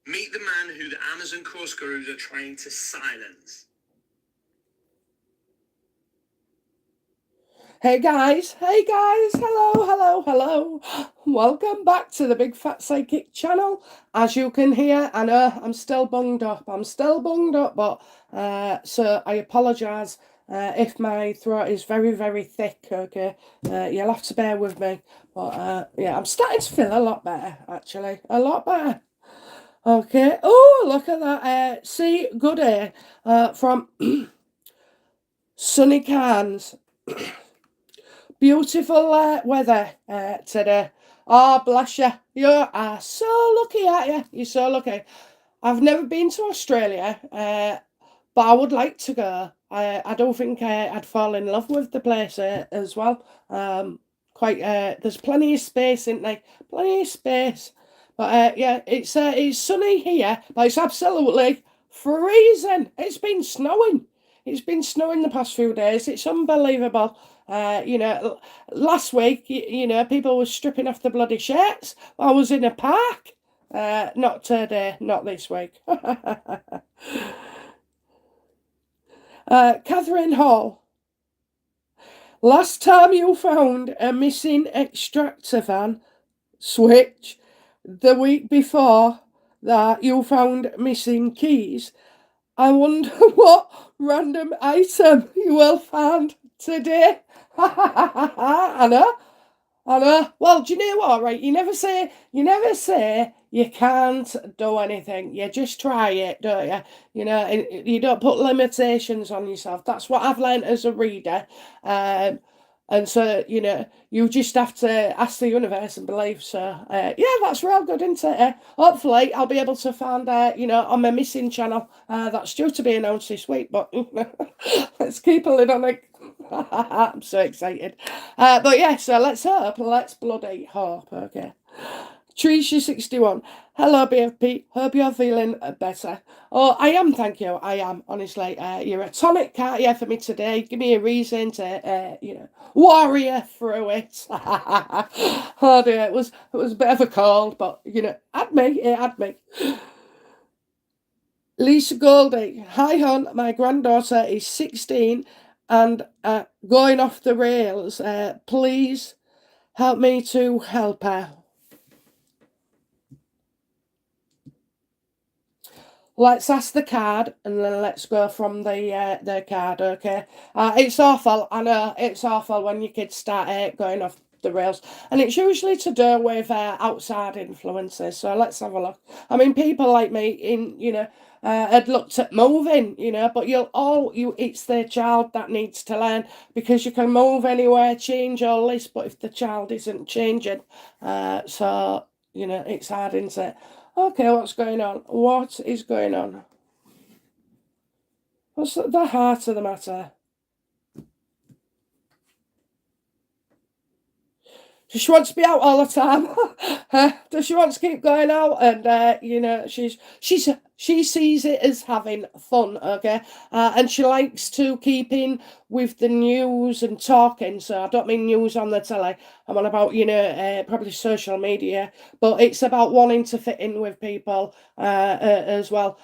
Meet the man who the Amazon course gurus are trying to silence. Hey guys, hello. Welcome back to the Big Fat Psychic channel. As you can hear, I know I'm still bunged up, but so I apologise if my throat is very thick, okay? You'll have to bear with me, but yeah, I'm starting to feel a lot better, actually, a lot better. Okay, oh, look at that, see, good air from Sunny Cairns. Beautiful weather today. Oh, bless you. You are so lucky, aren't you? You're so lucky. I've never been to Australia, but I would like to go. I don't think I'd fall in love with the place as well. Quite there's plenty of space, isn't there? Plenty of space. But yeah, it's sunny here, but it's absolutely freezing. It's been snowing. It's been snowing the past few days. It's unbelievable. Last week, people were stripping off the bloody shirts. I was in a park. Not today, not this week. Catherine Hall. Last time you found a missing extractor fan switch, the week before that you found missing keys. I wonder what random item you will find today. I know. I know. Well, do you know what, right? You never say you can't do anything. You just try it, don't you? And you don't put limitations on yourself. That's what I've learned as a reader. And so, you just have to ask the universe and believe. So, yeah, that's real good, isn't it? Hopefully, I'll be able to find, on my missing channel. That's due to be announced this week, but let's keep a lid on it. I'm so excited. But yeah, so let's hope. Let's bloody hope, okay. Trisha61. Hello, BFP. Hope you're feeling better. Oh, I am, thank you. I am, honestly. You're a tonic, can't you, for me today? Give me a reason to, warrior through it. Oh dear, it was a bit of a cold, but, it had me. Lisa Goldie. Hi, hon. My granddaughter is 16 and going off the rails. Please help me to help her. Let's ask the card and then let's go from the card, okay? It's awful, I know, it's awful when your kids start going off the rails. And it's usually to do with outside influences, so let's have a look. I mean, people like me had looked at moving, but it's the child that needs to learn, because you can move anywhere, change all this, but if the child isn't changing, so, it's hard, isn't it? Okay, what's going on? What is going on? What's the heart of the matter? Does she want to be out all the time? Does she want to keep going out? And she sees it as having fun, okay? And she likes to keep in with the news and talking. So I don't mean news on the telly. I'm on about probably social media, but it's about wanting to fit in with people as well.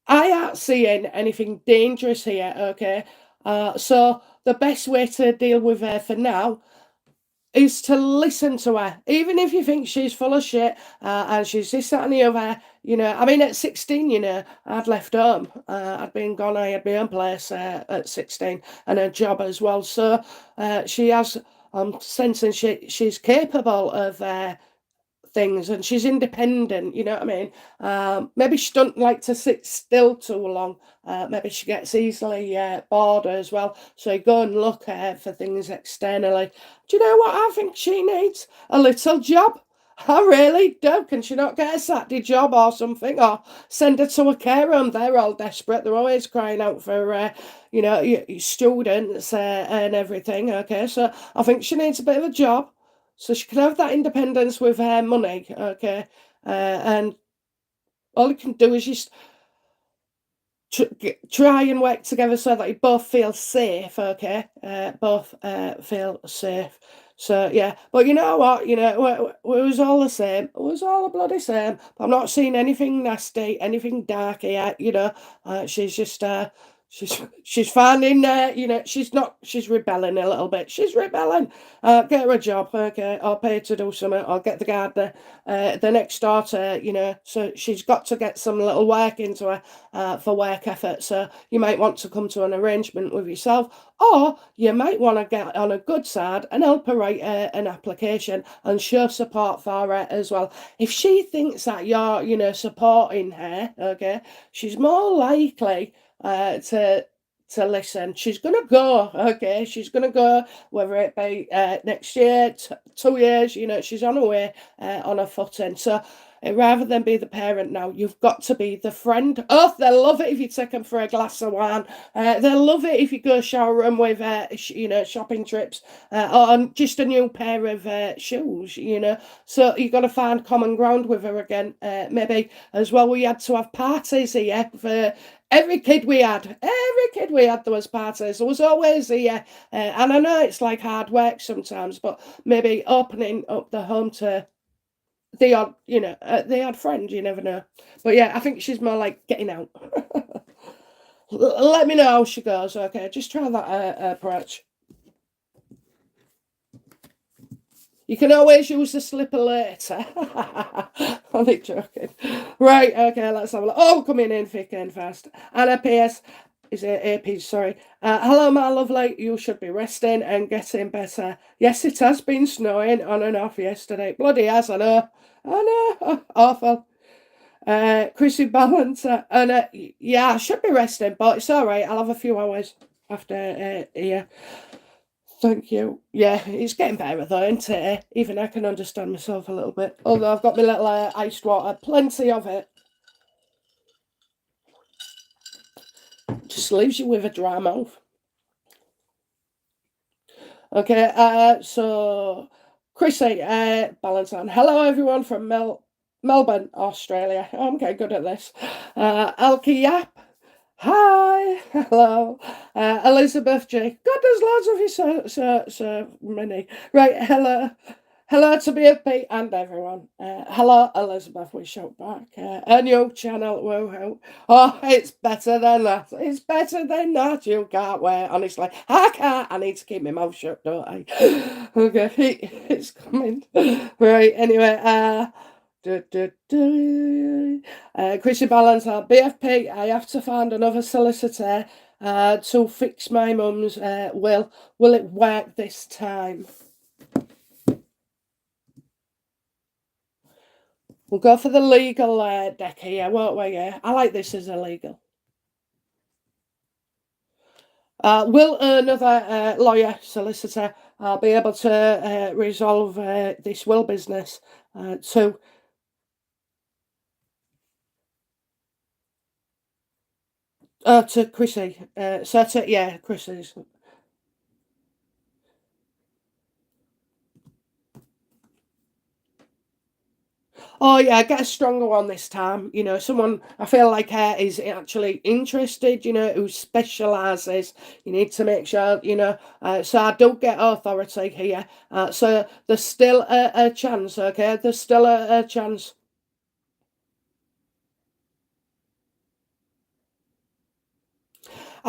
I aren't seeing anything dangerous here, okay? So the best way to deal with her for now is to listen to her, even if you think she's full of shit and she's this, that, and the other. I mean, at 16, I'd left home. I'd been gone. I had my own place at 16 and a job as well. So she has, I'm sensing she's capable of things and she's independent, you know what I mean? Maybe she doesn't like to sit still too long. Maybe she gets easily bored as well. So you go and look for things externally. Do you know what I think she needs? A little job. I really do. Can she not get a Saturday job or something? Or send her to a care home? They're all desperate. They're always crying out for, students and everything. Okay, so I think she needs a bit of a job so she can have that independence with her money, okay? And all you can do is just try and work together so that you both feel safe, okay? Both feel safe. So yeah, but you know what? We was all the same. It was all the bloody same. I'm not seeing anything nasty, anything dark here. She's just she's finding she's not she's rebelling a little bit. She's rebelling. Get her a job, okay? I'll pay her to do something. I'll get the gardener, the next door to So she's got to get some little work into her for work effort. So you might want to come to an arrangement with yourself, or you might want to get on a good side and help her write an application and show support for her as well. If she thinks that you're, supporting her, okay, she's more likely to listen. She's gonna go, okay. She's gonna go, whether it be next year, 2 years. She's on her way, on her footing. So rather than be the parent now, you've got to be the friend. Oh, they'll love it if you take them for a glass of wine. They'll love it if you go shower them with, shopping trips, or just a new pair of shoes. So you got to find common ground with her again. Maybe as well, we had to have parties here for every kid we had, there was parties. There was always and I know it's like hard work sometimes, but maybe opening up the home to the odd friend. You never know. But yeah, I think she's more like getting out. Let me know how she goes. Okay, just try that approach. You can always use the slipper later. Only joking. Right, okay, let's have a look. Oh, coming in thick and fast. Anna P.S. Is it AP? Sorry. Hello, my lovely. You should be resting and getting better. Yes, it has been snowing on and off yesterday. Bloody has, I know. I know. Awful. Chrissy Balancer. And yeah, I should be resting, but it's all right. I'll have a few hours after here. Thank you. Yeah, it's getting better though, isn't it? Even I can understand myself a little bit. Although I've got my little iced water, plenty of it. Just leaves you with a dry mouth. Okay, so Chrissy, balance on. Hello everyone from Melbourne, Australia. I'm getting good at this. Alki Yap. Hi, hello, Elizabeth J. God, there's loads of you, so many. Right, hello to BFP and everyone. Hello, Elizabeth. We shout back. A new channel. Woohoo! Oh, it's better than that. It's better than that. You can't wait. Honestly, I can't. I need to keep my mouth shut, don't I? Okay, it's coming. Right. Anyway. Chrissy Balance, BFP, I have to find another solicitor to fix my mum's will. Will it work this time? We'll go for the legal deck here, won't we? Yeah, I like this as illegal. Will another lawyer, solicitor, be able to resolve this will business to Chrissy. Yeah, Chrissy's. Oh yeah, get a stronger one this time. Someone I feel like is actually interested. Who specialises. You need to make sure. So I don't get authority here. So there's still a chance. Okay, there's still a chance.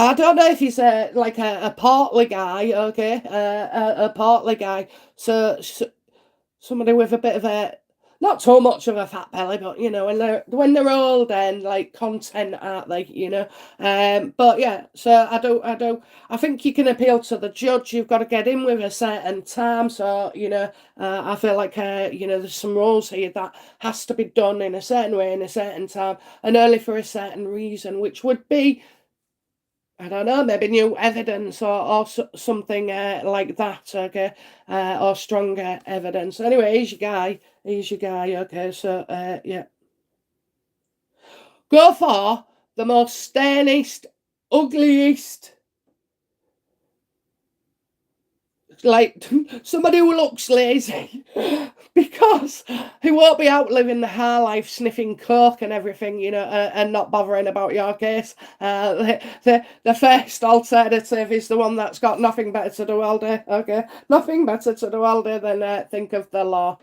I don't know if he's like a portly guy. Okay, a portly guy. So somebody with a bit of a not too much of a fat belly, but when they're old and like content, aren't they? But yeah, so I think you can appeal to the judge. You've got to get in with a certain time. So I feel like there's some rules here that has to be done in a certain way in a certain time and only for a certain reason, which would be I don't know, maybe new evidence or something like that, okay, or stronger evidence. Anyway, he's your guy. He's your guy, okay, so, yeah. Go for the most sternest, ugliest, like, somebody who looks lazy. because he won't be out living the high life, sniffing coke and everything, and not bothering about your case. The first alternative is the one that's got nothing better to do all day. Okay, nothing better to do all day than think of the law.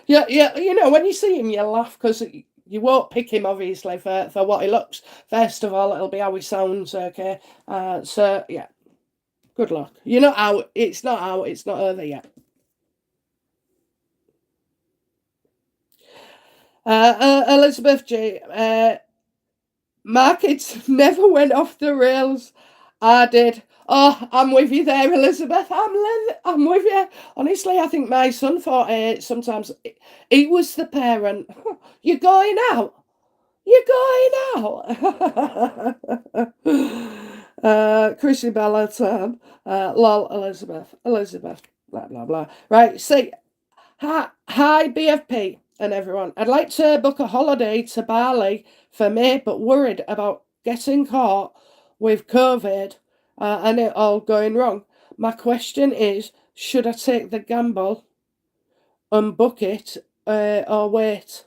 Yeah, yeah. When you see him, you laugh because you won't pick him obviously for what he looks. First of all, it'll be how he sounds. Okay, so yeah. Good luck. You're not out. It's not out. It's not over yet. Elizabeth G. My kids never went off the rails. I did. Oh, I'm with you there, Elizabeth. I'm with you. Honestly, I think my son thought sometimes he was the parent. You're going out. You're going out. Chrissy Bella Tam. Lol, Elizabeth. Blah, blah, blah. Right, see. Hi, BFP and everyone. I'd like to book a holiday to Bali for me, but worried about getting caught with COVID and it all going wrong. My question is, should I take the gamble and book it or wait?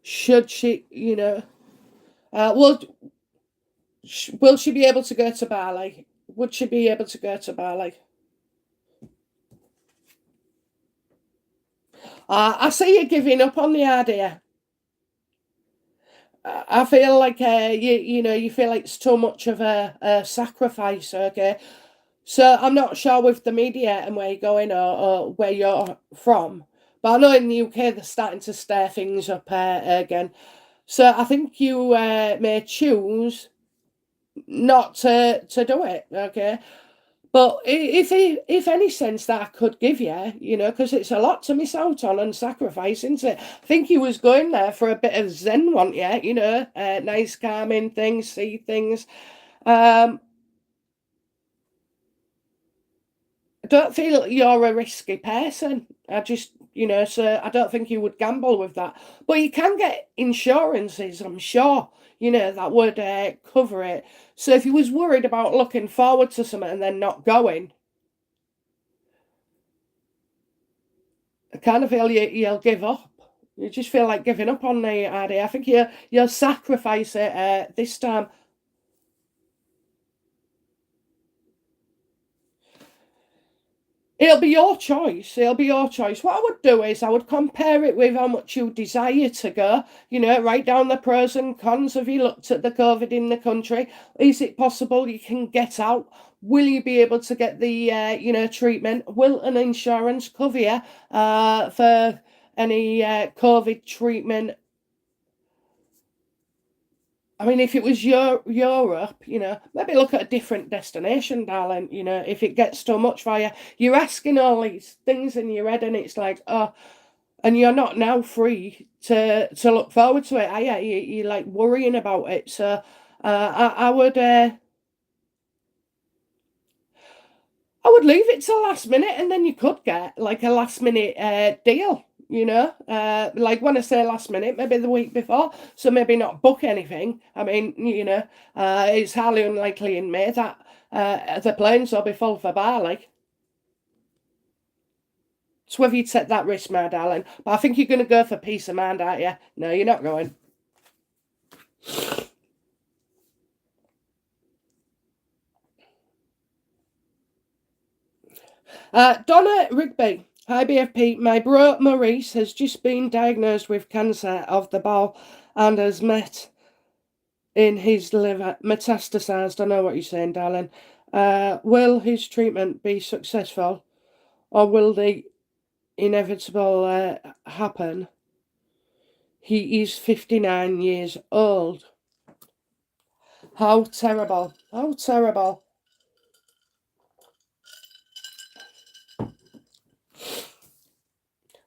Should she, will she be able to go to Bali? Would she be able to go to Bali? I see you giving up on the idea. I feel like you feel like it's too much of a sacrifice. Okay, so I'm not sure with the media and where you're going or where you're from, but I know in the UK they're starting to stir things up again. So I think you may choose not to do it. Okay, but if any sense that I could give you, because it's a lot to miss out on and sacrifice, isn't it? I think he was going there for a bit of zen, wasn't you? Nice calming things, see things. I don't feel you're a risky person. I just, so I don't think you would gamble with that. But you can get insurances, I'm sure, that would cover it. So if you was worried about looking forward to something and then not going, I kind of feel you'll give up. You just feel like giving up on the idea. I think you'll sacrifice it this time. It'll be your choice. It'll be your choice. What I would do is I would compare it with how much you desire to go. Write down the pros and cons. Have you looked at the COVID in the country? Is it possible you can get out? Will you be able to get the treatment? Will an insurance cover you for any COVID treatment? I mean, if it was Europe, maybe look at a different destination, darling. If it gets too much for you, you're asking all these things in your head, and it's like, oh, and you're not now free to look forward to it. You're like worrying about it. So, I would leave it till last minute, and then you could get like a last minute deal. Like when I say last minute, maybe the week before. So maybe not book anything. I mean, it's highly unlikely in May that the planes will be full for Bali. So whether you take that risk, my darling. But I think you're going to go for peace of mind, aren't you? No, you're not going. Donna Rigby. Hi BFP, my bro Maurice has just been diagnosed with cancer of the bowel and has met in his liver metastasized. I know what you're saying, darling. Will his treatment be successful or will the inevitable happen? He is 59 years old. How terrible. How terrible.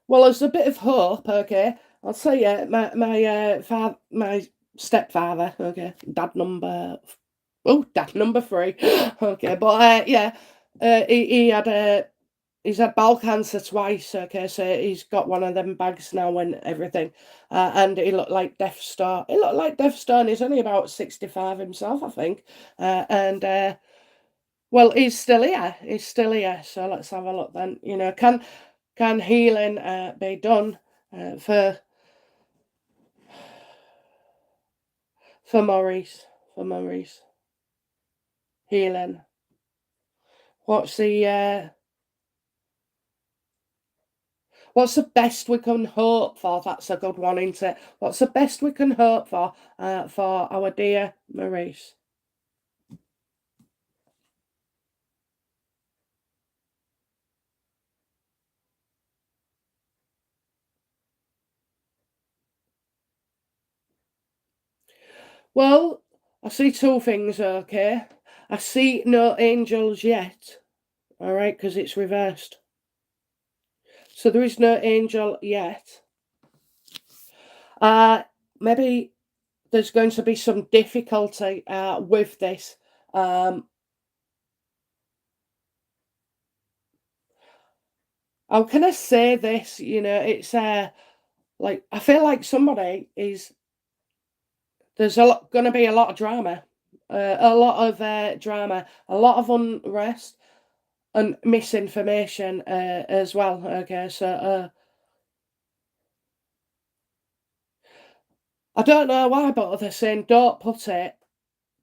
Well, there's a bit of hope, okay. I'll tell you, my stepfather, okay, dad number 3, okay, but yeah, he's had bowel cancer twice, okay, so he's got one of them bags now and everything, and he looked like Death Star. He looked like Death Star, and he's only about 65 himself, I think, and Well, he's still here. He's still here. So let's have a look then. Can healing be done for Maurice? For Maurice, healing. What's the best we can hope for? That's a good one, isn't it? What's the best we can hope for our dear Maurice? Well, I see two things, okay? I see no angels yet, all right, because it's reversed. So there is no angel yet. Maybe there's going to be some difficulty with this. How can I say this? It's like I feel like somebody is there's going to be a lot of drama, a lot of drama, a lot of unrest and misinformation as well. Okay, so I don't know why, but they're saying don't put it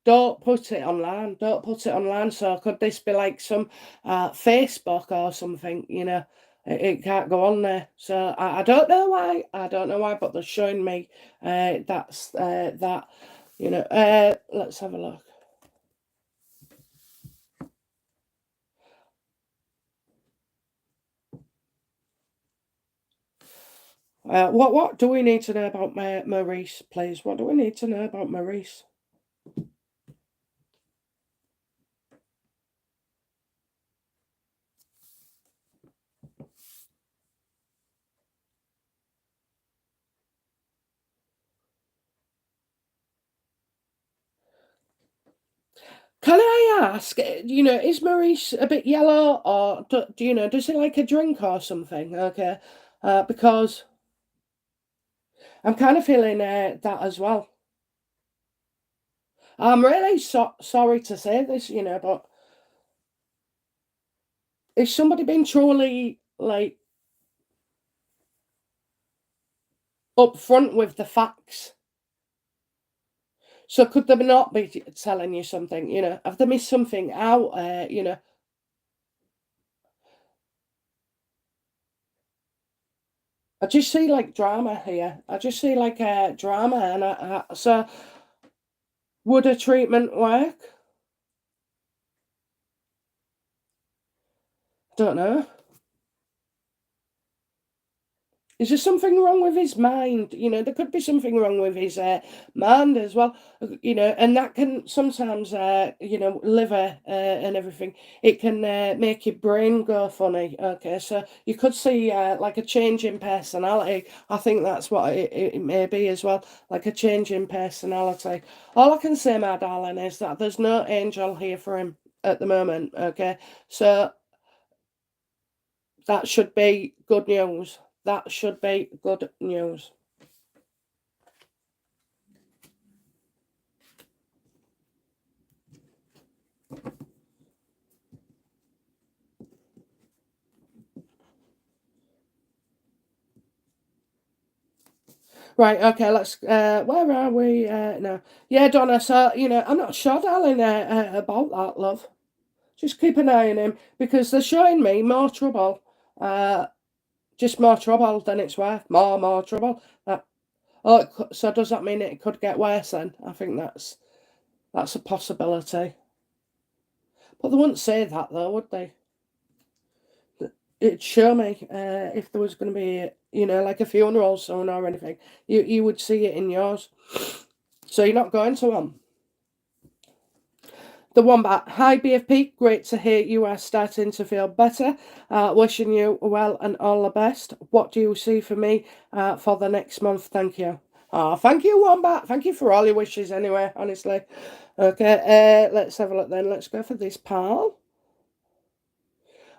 online, don't put it online. So could this be like some Facebook or something? It can't go on there. So I don't know why. I don't know why, but they're showing me that's that. Let's have a look. What do we need to know about Maurice, please? What do we need to know about Maurice? Can I ask, is Maurice a bit yellow, or does he like a drink or something? Okay, because I'm kind of feeling that as well. I'm really sorry to say this, but is somebody been truly like upfront with the facts? So could they not be telling you something? Have they missed something out? I just see like drama here. I just see like drama, and so would a treatment work? Don't know. Is there something wrong with his mind? There could be something wrong with his mind as well. And that can sometimes, liver and everything. It can make your brain go funny. Okay, so you could see like a change in personality. I think that's what it may be as well, like a change in personality. All I can say, my darling, is that there's no angel here for him at the moment. Okay, so that should be good news. That should be good news. Right, okay, let's where are we now? Yeah, Donna, so I'm not sure, darling, about that, love. Just keep an eye on him because they're showing me more trouble. Uh just more trouble than it's worth. More trouble. So does that mean it could get worse then? I think that's a possibility. But they wouldn't say that though, would they? It'd show me if there was going to be, like a funeral soon or anything. You would see it in yours. So you're not going to one. The Wombat. Hi, BFP. Great to hear you are starting to feel better. Wishing you well and all the best. What do you see for me for the next month? Thank you. Oh, thank you, Wombat. Thank you for all your wishes anyway, honestly. Okay, let's have a look then. Let's go for this pal.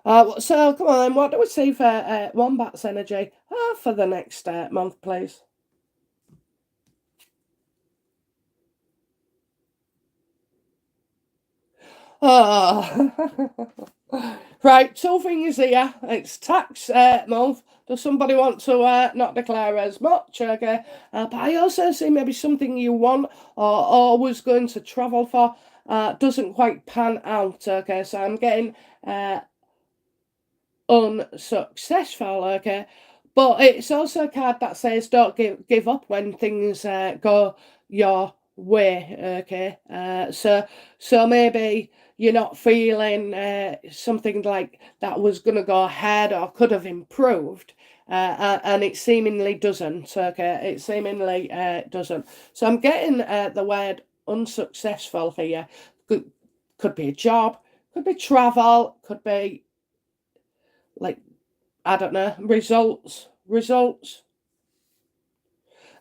So come on then, what do we see for Wombat's energy for the next month, please? Oh. Right, two things here. It's tax month. Does somebody want to not declare as much? Okay. But I also see maybe something you want or was going to travel for doesn't quite pan out. Okay, so I'm getting unsuccessful. Okay, but it's also a card that says don't give up when things go your way. Okay, so maybe you're not feeling something like that was going to go ahead or could have improved, and it seemingly doesn't. Okay, it seemingly doesn't. So I'm getting the word unsuccessful here. Could be a job, could be travel, could be like, I don't know, results.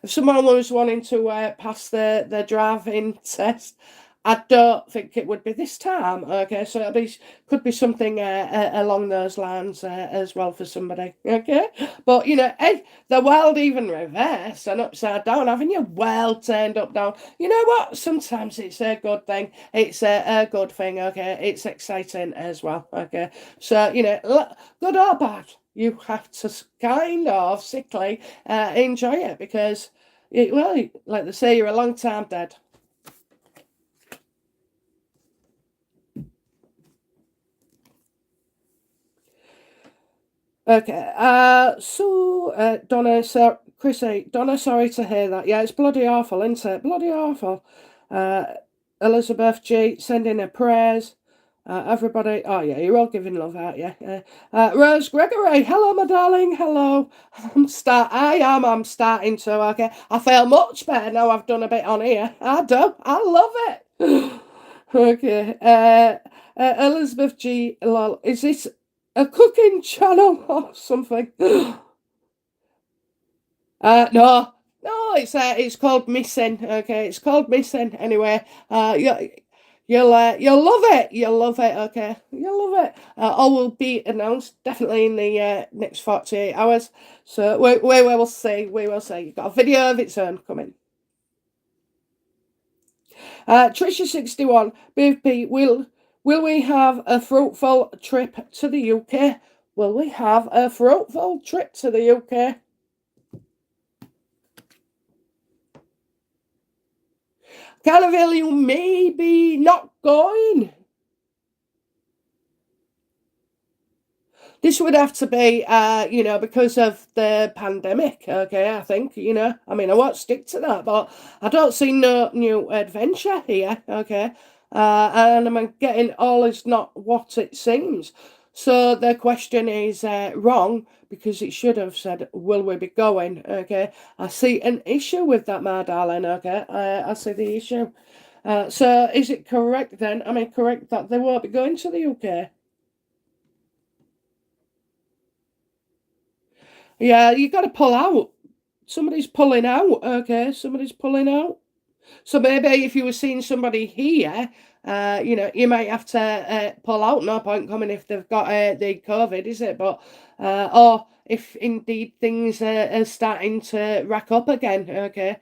If someone was wanting to pass their driving test, I don't think it would be this time. Okay, so could be something along those lines as well for somebody. Okay, but hey, the world even reversed and upside down, having your world turned up down. You know what? Sometimes it's a good thing. It's a good thing. Okay, it's exciting as well. Okay, so good or bad, you have to kind of sickly enjoy it because well, like they say, you're a long time dead. Okay, Donna, Chrissy, Donna, sorry to hear that. Yeah, it's bloody awful, isn't it? Bloody awful. Uh, Elizabeth G, sending her prayers. Everybody, oh yeah, you're all giving love out, yeah. Rose Gregory, hello, my darling, hello. I'm starting to, okay. I feel much better now I've done a bit on here. I do, I love it. Okay, Elizabeth G, lol, is this a cooking channel or something? No, it's called Missing. Okay, it's called Missing. Anyway, you'll love it. You'll love it. Okay, you'll love it. All will be announced definitely in the next 48 hours. So we will see. We will see. You've got a video of its own coming. Trisha61, BP, will we have a fruitful trip to the UK? Will we have a fruitful trip to the UK? Carnival, you may be not going. This would have to be, because of the pandemic. Okay, I think, I mean, I won't stick to that, but I don't see no new adventure here. Okay, and I'm getting all is not what it seems. So the question is wrong because it should have said, "Will we be going?" Okay, I see an issue with that, my darling. Okay, I see the issue. So is it correct then? I mean, correct that they won't be going to the UK? Yeah, you got to pull out. Somebody's pulling out. Okay, somebody's pulling out. So maybe if you were seeing somebody here, you might have to pull out. No point coming if they've got the COVID, is it? But or if indeed things are starting to rack up again. Okay,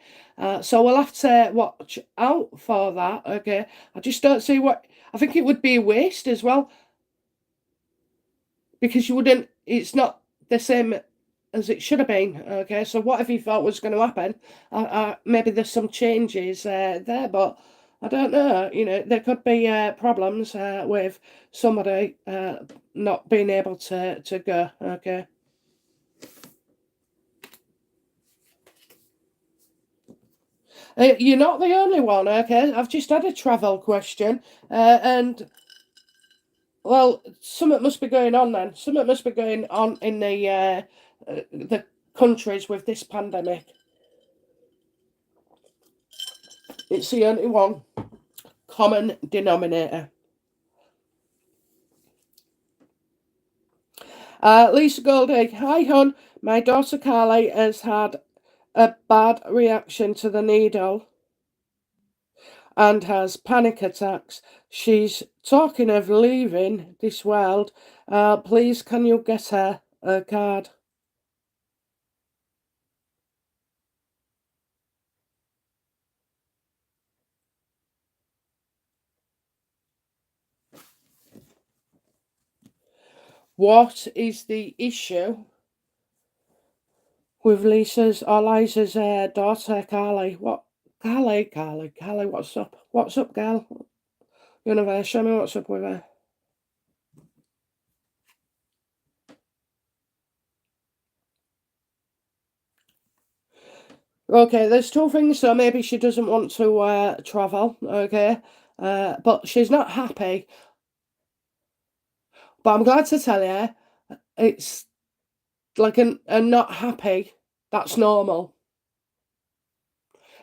so we'll have to watch out for that. Okay, I just don't see what. I think it would be a waste as well because you wouldn't. It's not the same as it should have been. Okay, so what if he thought was going to happen? Maybe there's some changes there, but I don't know. There could be problems with somebody not being able to go. Okay. You're not the only one, okay? I've just had a travel question, and well, something must be going on then. Something must be going on in the countries with this pandemic. It's the only one common denominator. Lisa Goldie, hi hon. My daughter Carly has had a bad reaction to the needle and has panic attacks. She's talking of leaving this world. Please, can you get her a card? What is the issue with Liza's daughter, Carly? What? Carly, what's up? What's up, girl? Universe, show me what's up with her. Okay, there's two things. So maybe she doesn't want to travel, okay? But she's not happy. But I'm glad to tell you, it's like a not happy. That's normal.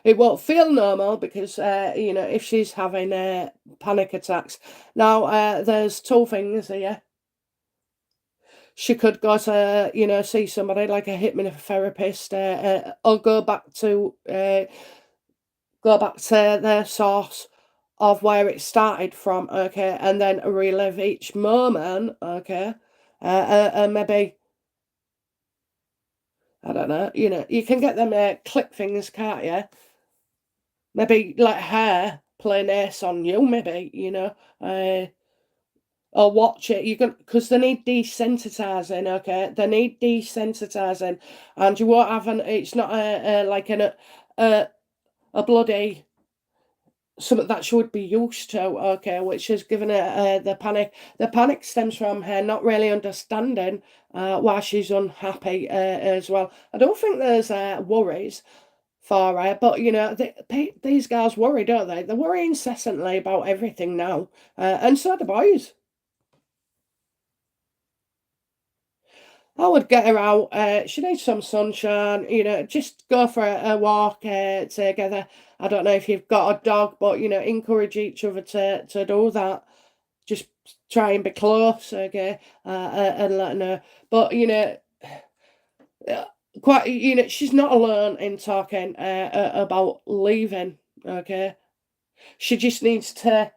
It won't feel normal because, if she's having panic attacks. Now, there's two things here. She could go to, see somebody like a hypnotherapist, or go back to the source of where it started from, okay, and then relive each moment, okay, and maybe I don't know, you can get them click things, can't you? Maybe let her play nice on you, maybe, or watch it. You can because they need desensitizing, okay? They need desensitizing, and you won't have an. It's not like a bloody something that she would be used to, okay, which has given her the panic. The panic stems from her not really understanding why she's unhappy as well. I don't think there's worries for her, but these guys worry, don't they? They worry incessantly about everything now, and so do boys. I would get her out. She needs some sunshine. Just go for a walk together. I don't know if you've got a dog, but encourage each other to do that. Just try and be close, okay, and let her know. But uh, quite, she's not alone in talking about leaving. Okay, she just needs to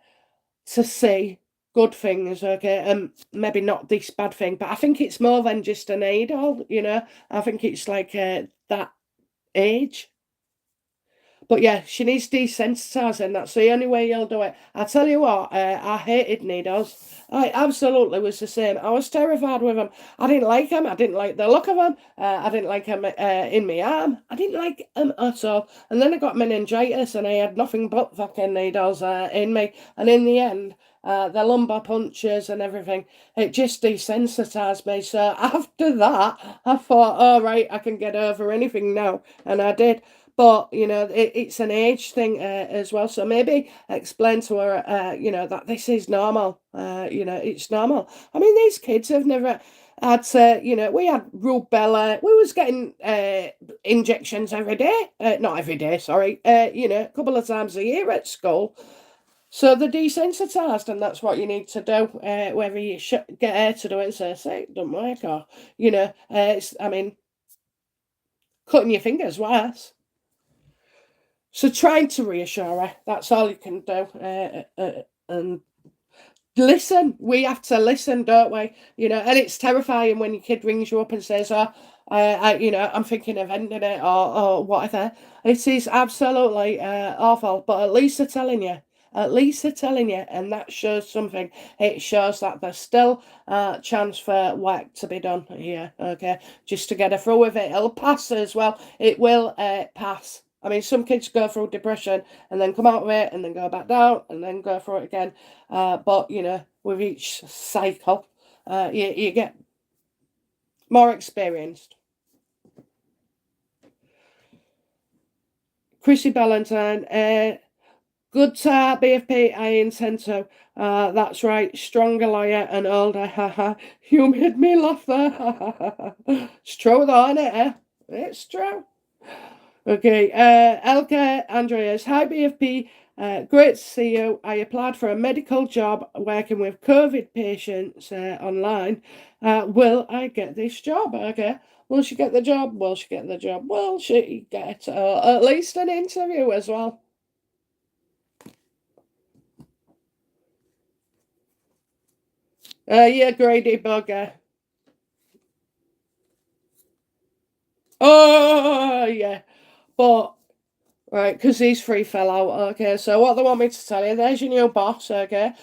see good things, okay, and maybe not this bad thing. But I think it's more than just an idol, I think it's like that age. But yeah, she needs desensitizing. That's the only way you'll do it. I tell you what, I hated needles. I absolutely was the same. I was terrified with them. I didn't like them. I didn't like the look of them. I didn't like them in my arm. I didn't like them at all. And then I got meningitis and I had nothing but fucking needles in me. And in the end, the lumbar punctures and everything, it just desensitized me. So after that, I thought, all right, I can get over anything now. And I did. But it's an age thing as well. So maybe explain to her, that this is normal. It's normal. I mean, these kids have never had to. We had rubella. We was getting injections every day. Not every day, sorry. A couple of times a year at school. So they're desensitized, and that's what you need to do. Whether you get her to do it and say it don't work, or I mean, cutting your fingers worse. So trying to reassure her, that's all you can do. And listen, we have to listen, don't we? And it's terrifying when your kid rings you up and says, oh, I'm thinking of ending it or whatever. It is absolutely awful, but at least they're telling you. At least they're telling you, and that shows something. It shows that there's still a chance for work to be done here, okay? Just to get her through with it. It'll pass as well. It will pass. I mean, some kids go through depression and then come out of it and then go back down and then go through it again. But, with each cycle, you get more experienced. Chrissy Ballantyne, good BFP, I intend to. That's right, stronger liar and older, haha. You made me laugh there, It's true though, isn't it, eh? It's true. Okay, Elka Andreas, hi BFP, great to see you. I applied for a medical job working with COVID patients online. Will I get this job? Okay, will she get the job? Will she get the job? Will she get at least an interview as well? Yeah, Grady Bugger. Oh, yeah, but Right, because these three fell out. Okay, so what they want me to tell you, there's your new boss. Okay,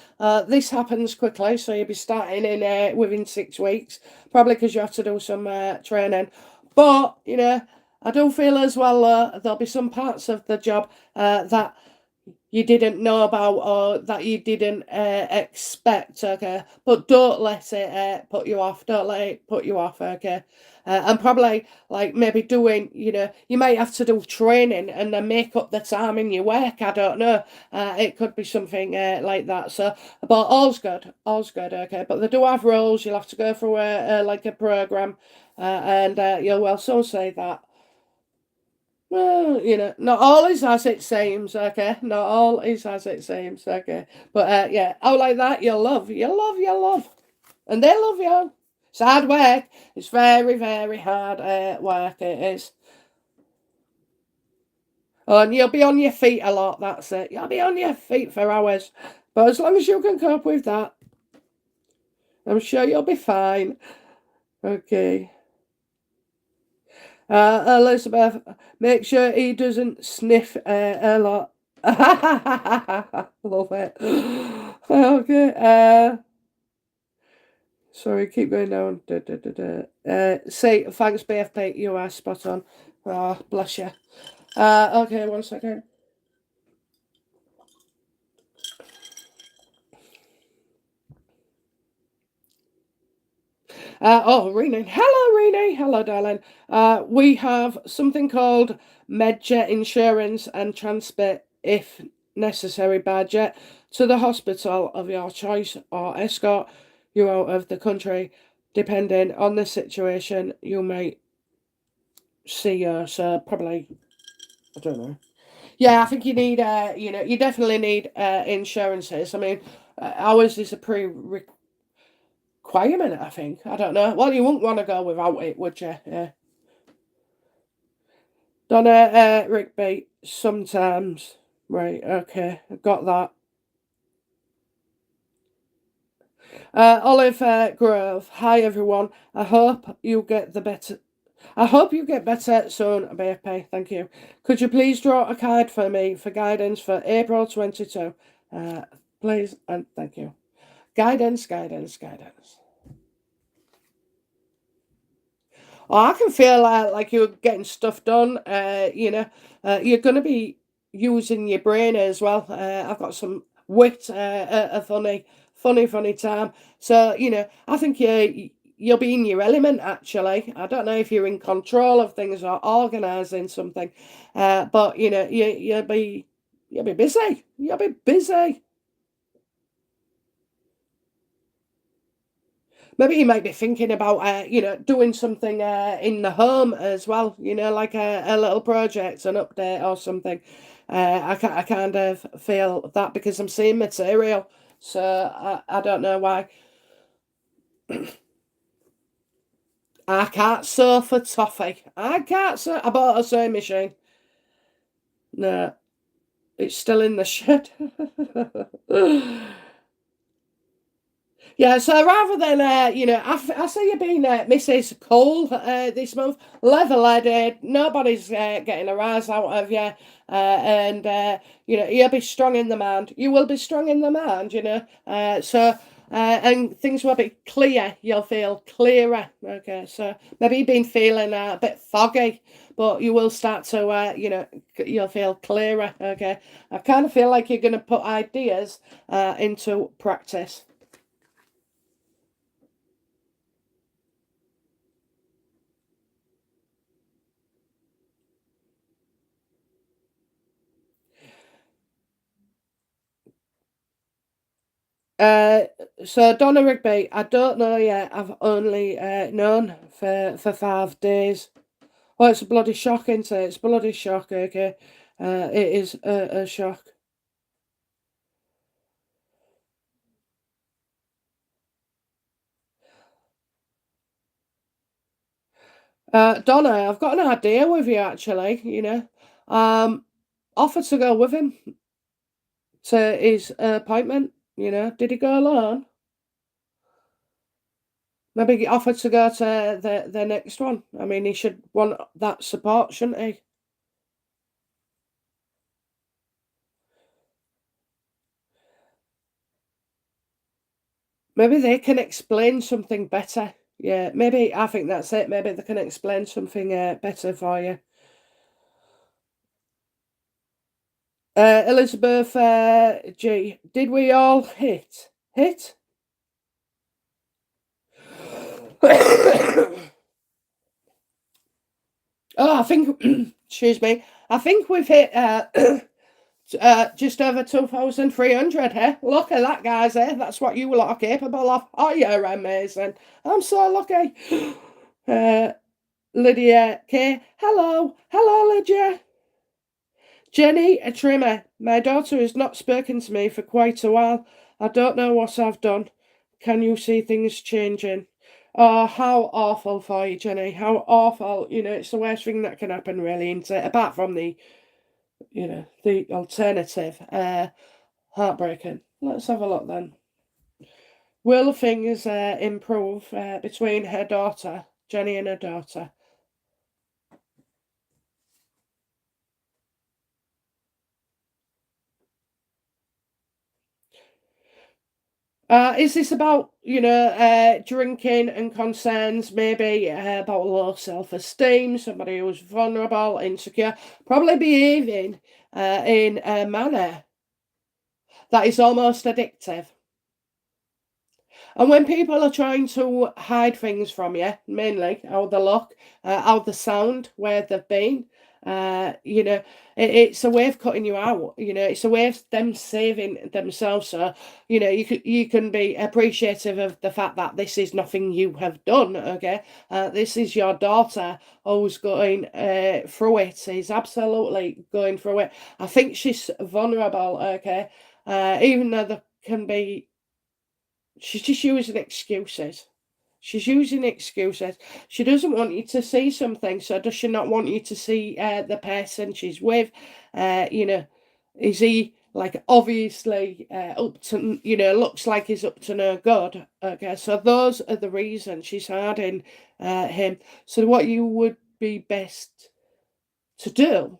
this happens quickly, so you'll be starting in within 6 weeks, probably because you have to do some training. But I do feel as well there'll be some parts of the job that you didn't know about or that you didn't expect, okay? But don't let it put you off. Don't let it put you off, okay? And probably like maybe doing, you might have to do training and then make up the time in your work. I don't know. It could be something like that. So, but all's good, okay? But they do have roles. You'll have to go through like a program, and you'll well soon say that. Well, not all is as it seems, okay? Not all is as it seems, okay? But yeah, oh, like that, you'll love. And they love you. It's hard work. It's very, very hard work, it is. Oh, and you'll be on your feet a lot, that's it. You'll be on your feet for hours. But as long as you can cope with that, I'm sure you'll be fine. Okay. Elizabeth, make sure he doesn't sniff a lot. Love it. Okay. Sorry, keep going down. Say thanks, BFP. You are spot on. Oh, bless you. Okay, 1 second. Renee. Hello, Renee. Hello, darling. We have something called MedJet insurance and transport, if necessary, by jet to the hospital of your choice or escort you out of the country. Depending on the situation, you may see us. Probably, I don't know. Yeah, I think you need, you definitely need insurances. I mean, ours is a requirement, I think. I don't know. Well, you wouldn't want to go without it, would you? Yeah. Donna Rigby, sometimes. Right, okay, got that. Olive Grove, hi everyone. I hope you get better soon, BFP. Thank you. Could you please draw a card for me for guidance for April 22? Please and thank you. Guidance, guidance, guidance. Oh, I can feel like you're getting stuff done. You're going to be using your brain as well. I've got some wit, a funny time. So I think you'll be in your element. Actually, I don't know if you're in control of things or organising something, but you'll be busy. You'll be busy. Maybe you might be thinking about, doing something in the home as well, like a little project, an update or something. I kind of feel that because I'm seeing material. So I don't know why. I can't sew for toffee. I can't sew. I bought a sewing machine. No, it's still in the shed. Yeah, so rather than, I see you being Mrs. Cole this month, level-headed, nobody's getting a rise out of you, and, you'll be strong in the mind. You will be strong in the mind, and things will be clear. You'll feel clearer, okay? So maybe you've been feeling a bit foggy, but you will start to, you'll feel clearer, okay? I kind of feel like you're going to put ideas into practice. Uh, so Donna Rigby, I don't know yet. I've only known for 5 days. Oh, it's a bloody shock, isn't it? It's a bloody shock. Okay, it is a shock. Donna, I've got an idea with you actually. Um, offered to go with him to his appointment. Did he go alone? Maybe he offered to go to the next one. I mean, he should want that support, shouldn't he? Maybe they can explain something better. Yeah, maybe I think that's it. Maybe they can explain something better for you. Elizabeth G, did we all hit? Hit? Oh, I think, excuse me, I think we've hit just over 2,300 here. Look at that, guys, eh? That's what you lot are capable of. Oh, you're amazing. I'm so lucky. Lydia K, hello. Hello, Lydia. Jenny, a trimmer. My daughter has not spoken to me for quite a while. I don't know what I've done. Can you see things changing? Oh, how awful for you, Jenny. How awful. It's the worst thing that can happen, really, isn't it? Apart from the alternative. Heartbreaking. Let's have a look then. Will things improve between her daughter, Jenny, and her daughter? Is this about, drinking and concerns, maybe about low self-esteem, somebody who's vulnerable, insecure, probably behaving in a manner that is almost addictive? And when people are trying to hide things from you, mainly how they look, how they sound, where they've been, it's a way of cutting you out. It's a way of them saving themselves. So, you can be appreciative of the fact that this is nothing you have done. Okay, this is your daughter who's going through it. Is absolutely going through it. I think she's vulnerable. Okay, even though there can be. She's just using excuses. She's using excuses. She doesn't want you to see something, so does she not want you to see the person she's with? Is he like obviously up to, looks like he's up to no good? Okay, so those are the reasons she's hiding him. So what you would be best to do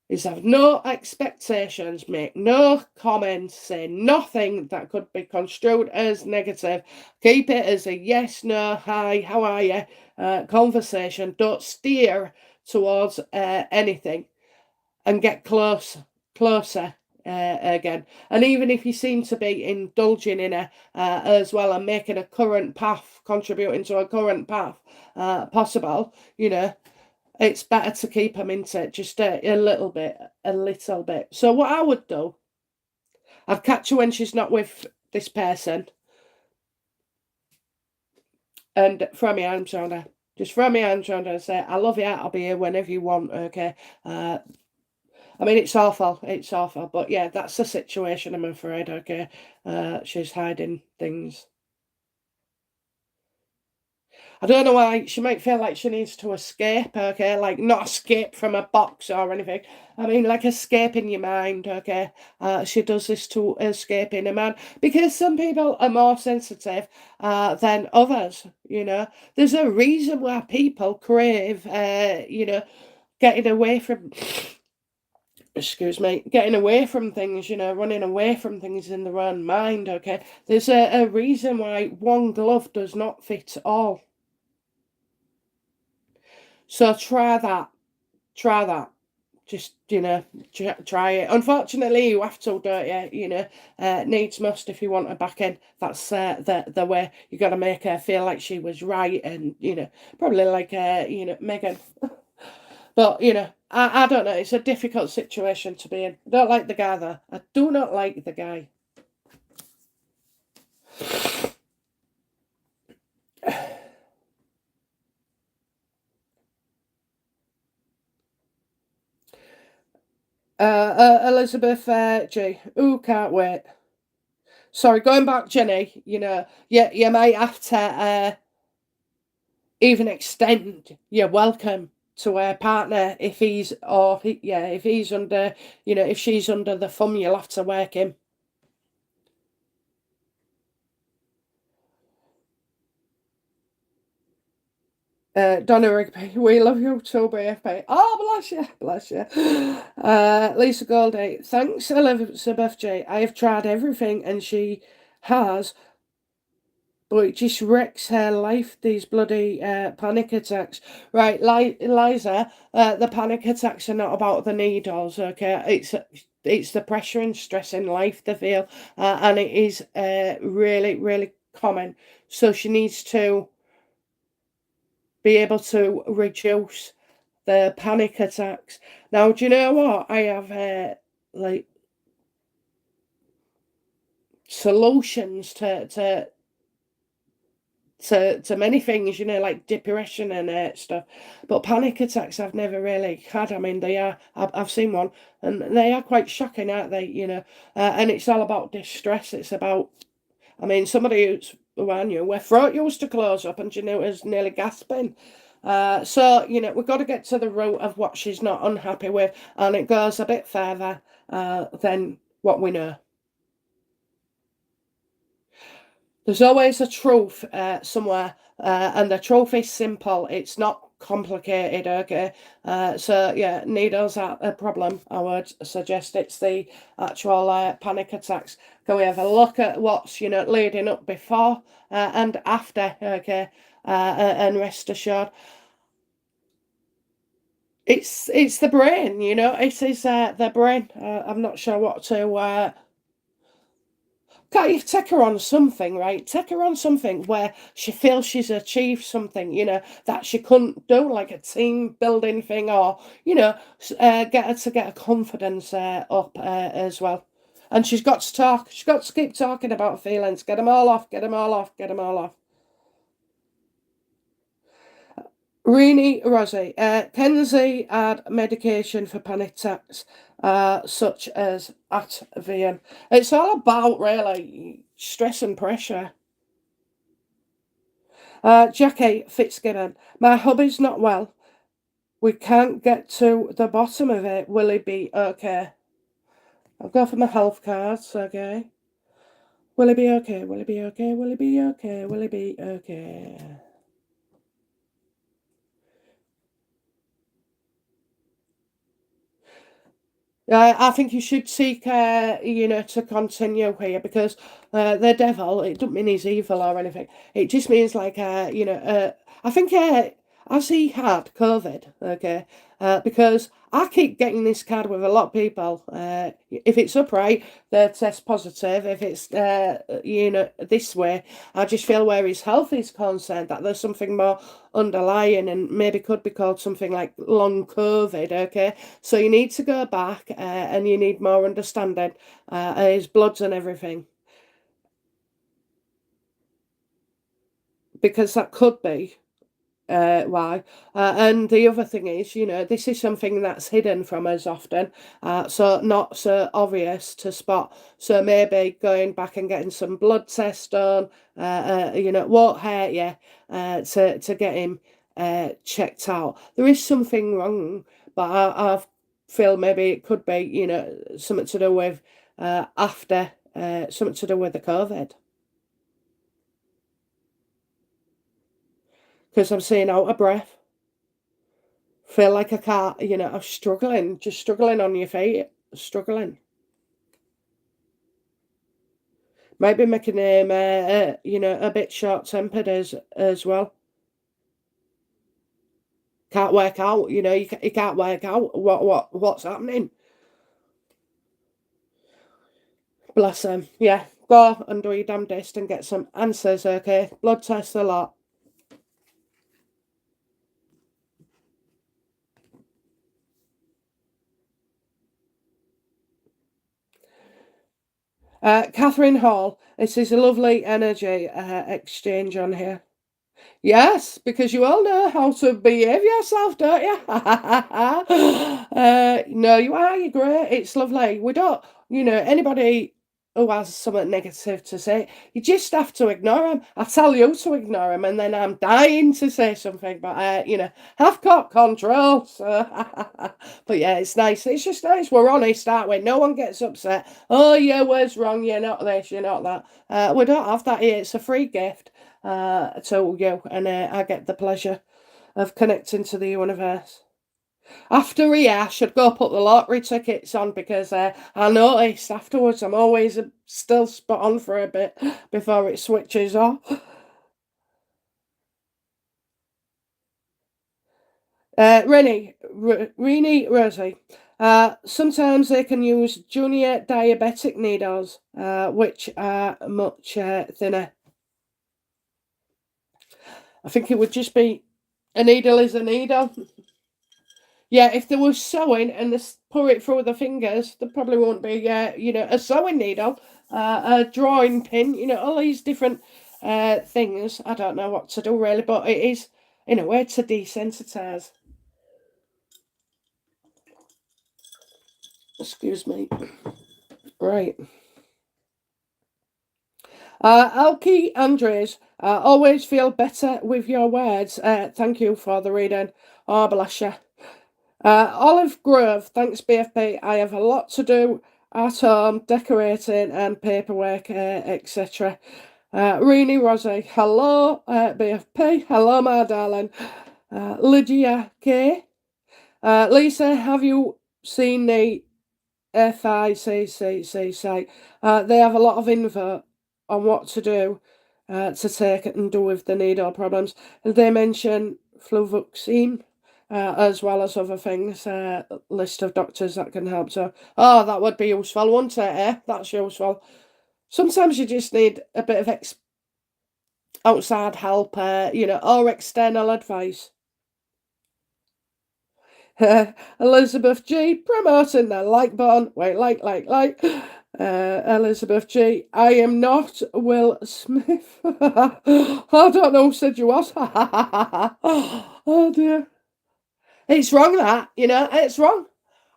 is have no expectations, make no comments, say nothing that could be construed as negative. Keep it as a yes, no, hi, how are you conversation. Don't steer towards anything and get closer again. And even if you seem to be indulging in it as well and making a current path, contributing to a current path possible, it's better to keep them into just a little bit, a little bit. So what I would do, I'd catch her when she's not with this person and throw my arms around her. Just throw my arms around her and say, I love you, I'll be here whenever you want, okay? I mean, it's awful, but yeah, that's the situation, I'm afraid, okay? She's hiding things. I don't know why she might feel like she needs to escape, okay? Like, not escape from a box or anything. I mean, like, escape in your mind, okay? She does this to escape in a man because some people are more sensitive than others, There's a reason why people crave, getting away from, excuse me, getting away from things, running away from things in their own mind, okay? There's a reason why one glove does not fit all. So try that. Try that. Just, try it. Unfortunately, you have to, don't you? Needs must if you want her back in. That's the way. You got to make her feel like she was right and, probably like, Megan. But, I don't know. It's a difficult situation to be in. I don't like the guy, though. I do not like the guy. Elizabeth G. Ooh, can't wait. Sorry, going back, Jenny, you might have to even extend your welcome to her partner if he's, or if he's under, if she's under the thumb, you'll have to work him. Donna Rigby, we love you too, BFP. Oh, bless you, bless you. Lisa Goldie, thanks, Elizabeth J. I have tried everything and she has Oh, it just wrecks her life, these bloody panic attacks. Right, Liza, the panic attacks are not about the needles, okay? It's the pressure and stress in life they feel, and it is really, really common. So she needs to be able to reduce the panic attacks. Now, do you know what? I have like solutions to many things, like depression and stuff. But panic attacks I've never really had. I mean, I've seen one, and they are quite shocking, aren't they? And it's all about distress. It's about, I mean, somebody who I knew, her throat used to close up, and was nearly gasping. So, we've got to get to the root of what she's not unhappy with, and it goes a bit further than what we know. There's always a truth somewhere, and the truth is simple. It's not complicated, okay? So, yeah, needles are a problem. I would suggest it's the actual panic attacks. Can we have a look at what's, leading up before and after, okay? And rest assured, it's the brain, it is the brain. I'm not sure what to can't you take her on something, right? Take her on something where she feels she's achieved something, that she couldn't do, like a team building thing, or, get her to get her confidence up as well. And she's got to talk. She's got to keep talking about her feelings. Get them all off, get them all off, get them all off. Rini Rosie, Kenzie had medication for panic attacks, such as Ativan. It's all about really stress and pressure. Jackie Fitzgibbon, my hubby's not well. We can't get to the bottom of it. Will he be okay? I'll go for my health cards, okay? Will he be okay? Will he be okay? Will he be okay? Will he be okay? I think you should seek, to continue here, because the devil, it doesn't mean he's evil or anything. It just means like, I think has he had COVID? Okay, because I keep getting this card with a lot of people. If it's upright, they test positive. If it's, this way, I just feel where his health is concerned, that there's something more underlying, and maybe could be called something like long COVID, okay? So you need to go back and you need more understanding his bloods and everything, because that could be why. And the other thing is, this is something that's hidden from us often, so not so obvious to spot. So maybe going back and getting some blood tests done, won't hurt you to get him checked out. There is something wrong, but I feel maybe it could be, something to do with after, something to do with the COVID. Because I'm seeing out of breath. Feel like I can't, I'm struggling, just struggling on your feet, struggling. Might be making him, a bit short-tempered as well. Can't work out, you can't work out what's happening. Bless him. Yeah, go and do your damnedest and get some answers, okay? Blood tests a lot. Catherine Hall, this is a lovely energy exchange on here. Yes, because you all know how to behave yourself, don't you? No, you are. You're great. It's lovely. We don't, anybody who has something negative to say, you just have to ignore them. I tell you to ignore them, and then I'm dying to say something, but have got control. So, but yeah, it's nice. It's just nice. We're honest, aren't we? No one gets upset. Oh, yeah, where's wrong? You're not this. You're not that. We don't have that here. It's a free gift to you, and I get the pleasure of connecting to the universe. After here, I should go put the lottery tickets on, because I noticed afterwards I'm always still spot on for a bit before it switches off. Rennie Rosie. Sometimes they can use junior diabetic needles, which are much thinner. I think it would just be a needle is a needle. Yeah, if they were sewing and they pour it through the fingers, there probably won't be, a sewing needle, a drawing pin, all these different things. I don't know what to do really, but it is, in a way, to desensitize. Excuse me. Right. Alki Andres, always feel better with your words. Thank you for the reading. Oh, bless you. Olive Grove, thanks BFP. I have a lot to do at home, decorating and paperwork, etc. Rini Rosie, hello, BFP. Hello, my darling. Lydia K. Lisa, have you seen the FICCC site? They have a lot of info on what to do to take it and do with the needle problems. They mention fluvoxamine as well as other things, list of doctors that can help. So, that would be useful, wouldn't it? That's useful. Sometimes you just need a bit of outside help, or external advice. Elizabeth G promoting the like button. Wait, like. Elizabeth G. I am not Will Smith. I don't know who said you was. Oh dear. It's wrong that, it's wrong.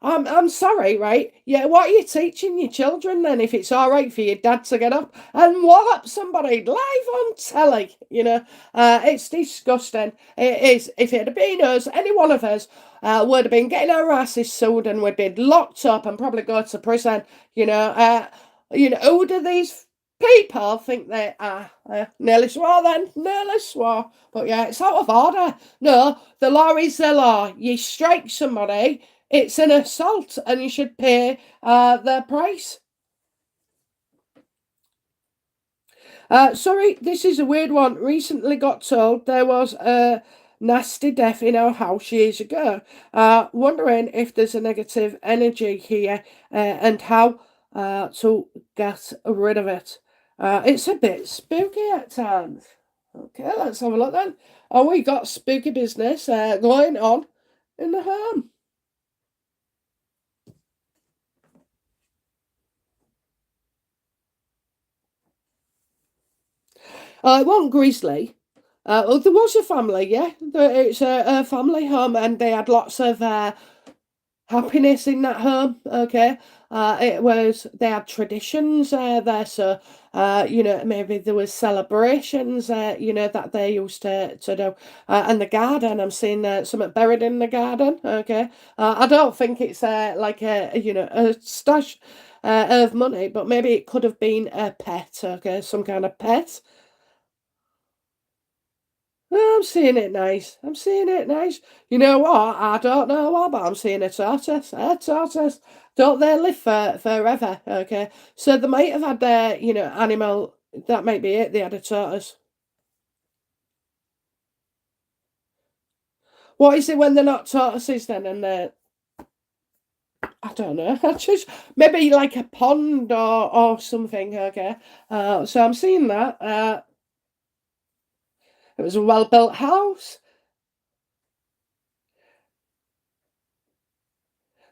I'm sorry, right? Yeah, what are you teaching your children then if it's all right for your dad to get up and wallop somebody live on telly? It's disgusting. It is. If it had been us, any one of us, would have been getting our asses sewed and we'd be locked up and probably go to prison. Who do these people think they are? Nearly swore then, nearly swore. But yeah, it's out of order. No, the law is the law. You strike somebody, it's an assault and you should pay their price. Sorry, this is a weird one. Recently got told there was a nasty death in our house years ago. Wondering if there's a negative energy here and how to get rid of it. It's a bit spooky at times. Okay, let's have a look then. Oh, we got spooky business going on in the home. It wasn't Grizzly. Well, there was a family, yeah. It's a family home, and they had lots of happiness in that home. Okay, they had traditions there, so maybe there was celebrations, that they used to do. And the garden, I'm seeing something buried in the garden. Okay, I don't think it's like a stash of money, but maybe it could have been a pet. Okay, some kind of pet. Oh, I'm seeing it nice. I'm seeing it nice. You know what? I don't know what, but I'm seeing a tortoise. A tortoise. Don't they live forever? Okay. So they might have had their, animal. That might be it. They had a tortoise. What is it when they're not tortoises then? And they're, I don't know. Just maybe like a pond or something. Okay. So I'm seeing that. It was a well-built house.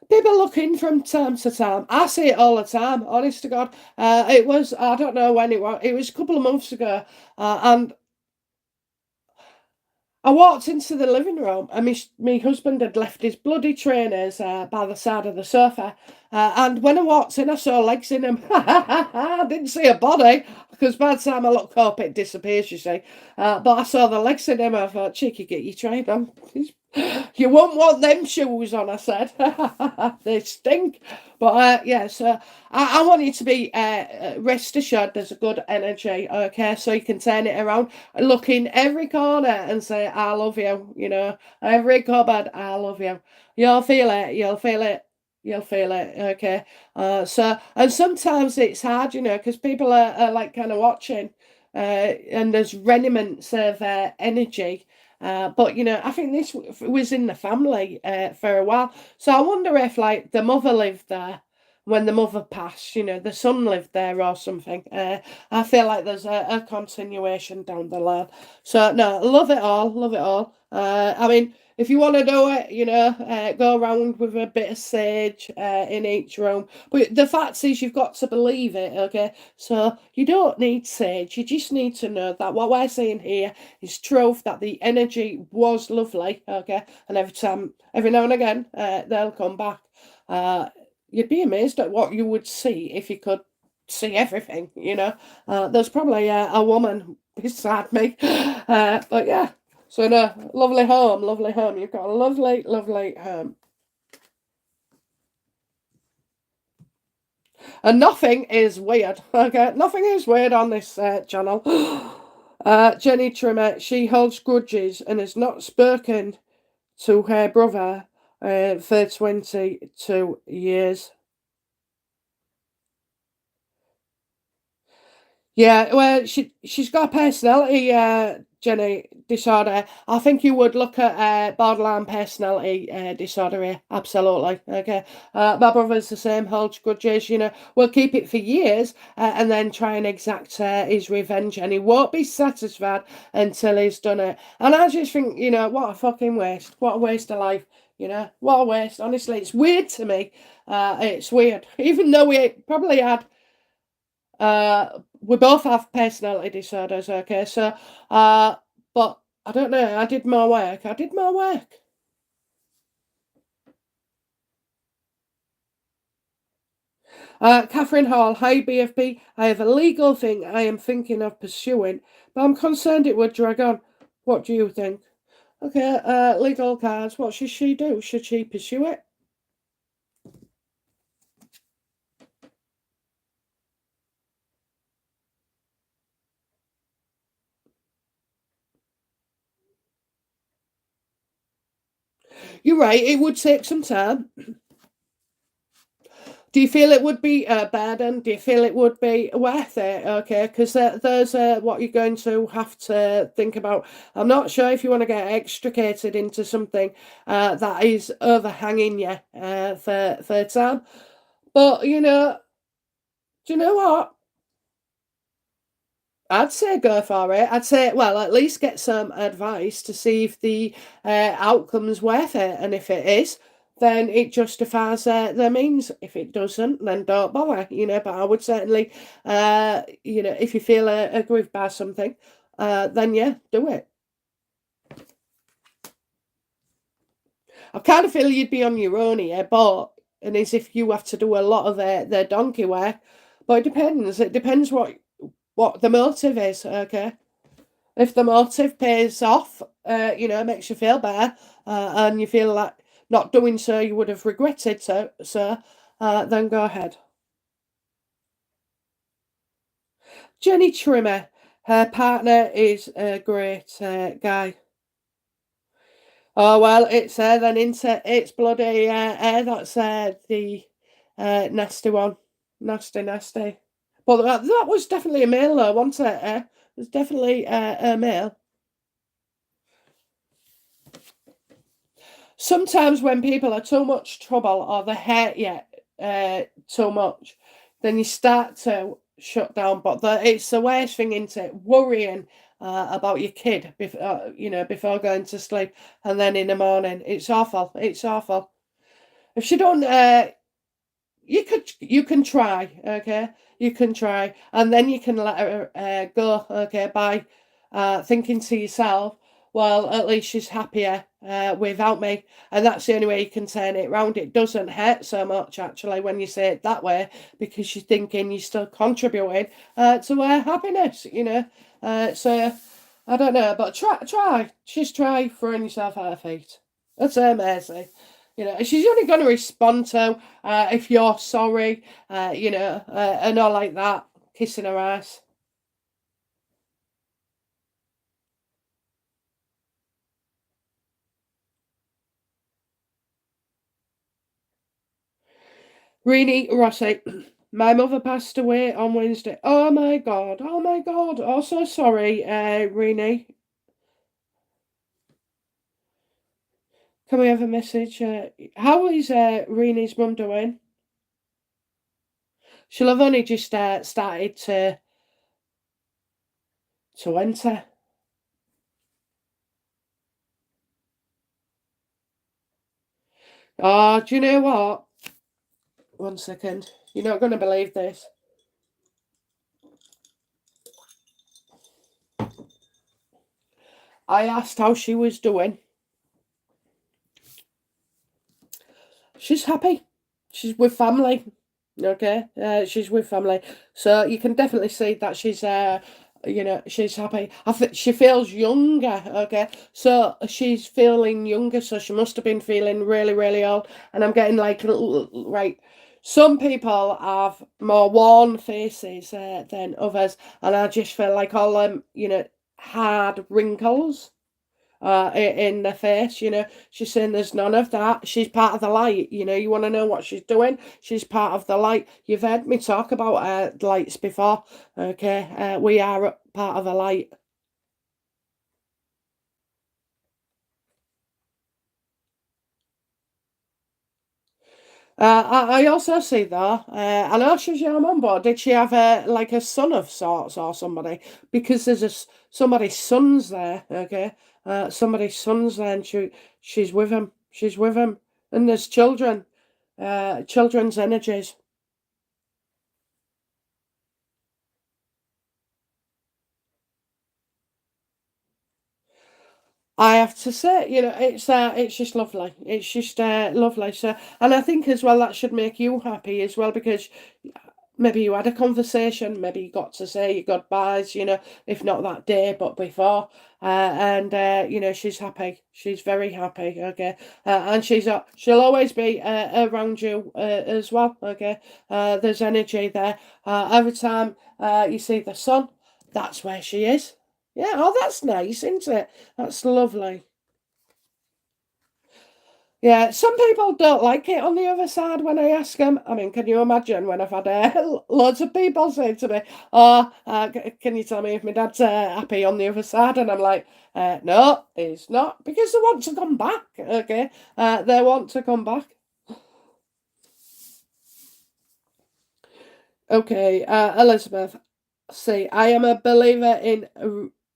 People look in from time to time. I see it all the time, honest to God. I don't know when it was a couple of months ago, and I walked into the living room and my husband had left his bloody trainers by the side of the sofa. And when I walked in, I saw legs in them. I didn't see a body because by the time I looked up, it disappears, you see. But I saw the legs in them. I thought, cheeky, get your train on. You won't want them shoes on, I said. They stink. But yeah, so I want you to be rest assured there's a good energy, okay? So you can turn it around, look in every corner and say, I love you, every cupboard, I love you. You'll feel it, you'll feel it. You'll feel it, okay? And sometimes it's hard, because people are like kind of watching, and there's remnants of energy But I think this was in the family for a while. So I wonder if like the mother lived there when the mother passed. The son lived there or something. I feel like there's a continuation down the line. So no, love it all, love it all. I mean, if you want to do it, go around with a bit of sage in each room. But the fact is, you've got to believe it, okay? So you don't need sage. You just need to know that what we're saying here is truth. That the energy was lovely, okay? And every now and again, they'll come back. You'd be amazed at what you would see if you could see everything. There's probably a woman beside me, but yeah. So no, lovely home, lovely home. You've got a lovely, lovely home. And nothing is weird, okay? Nothing is weird on this channel. Jenny Trimmer, she holds grudges and has not spoken to her brother for 22 years. Yeah, well, she's got a personality, Jenny, disorder. I think you would look at borderline personality disorder here. Absolutely. Okay. My brother's the same, holds grudges, will keep it for years and then try and exact his revenge, and he won't be satisfied until he's done it. And I just think, what a fucking waste. What a waste of life. What a waste. Honestly, it's weird to me. It's weird. Even though we probably had we both have personality disorders, okay? So, but I don't know. I did my work. I did my work. Catherine Hall, hi BFP. I have a legal thing I am thinking of pursuing, but I'm concerned it would drag on. What do you think? Okay, legal cards. What should she do? Should she pursue it? You're right. It would take some time. Do you feel it would be a burden? Do you feel it would be worth it? Okay, because there's what you're going to have to think about. I'm not sure if you want to get extricated into something that is overhanging you for time. But do you know what? I'd say go for it. I'd say, well, at least get some advice to see if the outcome's worth it. And if it is, then it justifies the means. If it doesn't, then don't bother, But I would certainly, if you feel aggrieved by something, then yeah, do it. I kind of feel you'd be on your own here, and as if you have to do a lot of their donkey work. But it depends. It depends what the motive is, okay? If the motive pays off, makes you feel better, and you feel like not doing so you would have regretted then go ahead. Jenny Trimmer, her partner is a great guy. Oh well, it's then into it's bloody that's the nasty one, nasty. But that was definitely a male though, wasn't it? It was definitely a male. Sometimes when people are too much trouble or they hate you too much, then you start to shut down. But it's the worst thing, isn't it? Worrying about your kid before going to sleep, and then in the morning, it's awful. It's awful. If she don't, you can try, okay? You can try, and then you can let her go, okay? By thinking to yourself, well, at least she's happier without me, and that's the only way you can turn it round. It doesn't hurt so much actually when you say it that way, because you're thinking you're still contributing to her happiness. So I don't know, but just try throwing yourself at her feet. That's her mercy. She's only going to respond to if you're sorry, and all like that, kissing her ass. Rini Rossi, my mother passed away on Wednesday. Oh my god, oh my god, oh so sorry, Rini. Can we have a message? How is Renee's mum doing? She'll have only just started to enter. Oh, do you know what? One second. You're not going to believe this. I asked how she was doing. She's happy. She's with family. Okay, she's with family, so you can definitely see that she's happy. She feels younger. Okay, so she's feeling younger, so she must have been feeling really, really old. And I'm getting like right. Some people have more worn faces than others, and I just feel like all them, hard wrinkles in the face. She's saying there's none of that. She's part of the light. You want to know what she's doing? She's part of the light. You've heard me talk about lights before. Okay, we are part of the light. I also see though. I know she's your mum, but did she have a son of sorts or somebody? Because there's somebody's son's there. Okay, somebody's son's there, and she's with him. She's with him, and there's children. Children's energies. I have to say, it's just lovely. It's just lovely. So, and I think as well that should make you happy as well because maybe you had a conversation, maybe you got to say your goodbyes, if not that day, but before. And she's happy. She's very happy. Okay, and she'll always be around you as well. Okay, there's energy there. Every time you see the sun, that's where she is. Yeah, oh, that's nice, isn't it? That's lovely. Yeah, some people don't like it on the other side when I ask them. I mean, can you imagine when I've had loads of people say to me, "Oh, can you tell me if my dad's happy on the other side?" And I'm like, "No, he's not," because they want to come back. Okay, they want to come back. Okay, Elizabeth. See, I am a believer in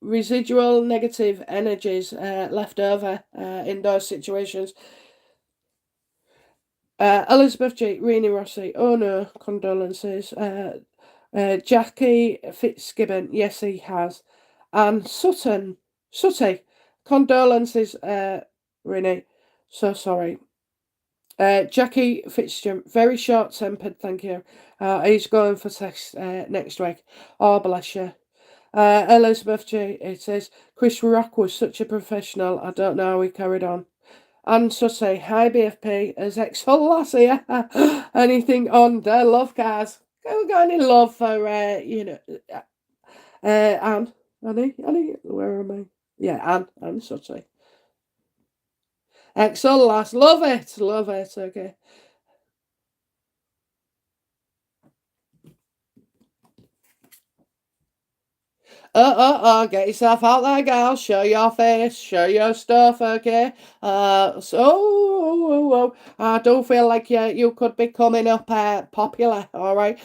residual negative energies left over in those situations. Elizabeth J. Rini Rossi. Oh no, condolences. Jackie Fitzgibbon. Yes, he has. And Sutty. Condolences, Rini. So sorry. Jackie Fitzgibbon. Very short tempered, thank you. He's going for sex next week. Oh, bless you. Elizabeth J. It says Chris Rock was such a professional. I don't know how he carried on. And so say hi BFP as ex lassie. Anything on the love cars? We got any love for Anne? Annie, where am I? Yeah, Anne Sutty. Ex lass, love it. Okay. Get yourself out there, gal. Show your face, show your stuff, okay? I do feel like you could be coming up popular, all right?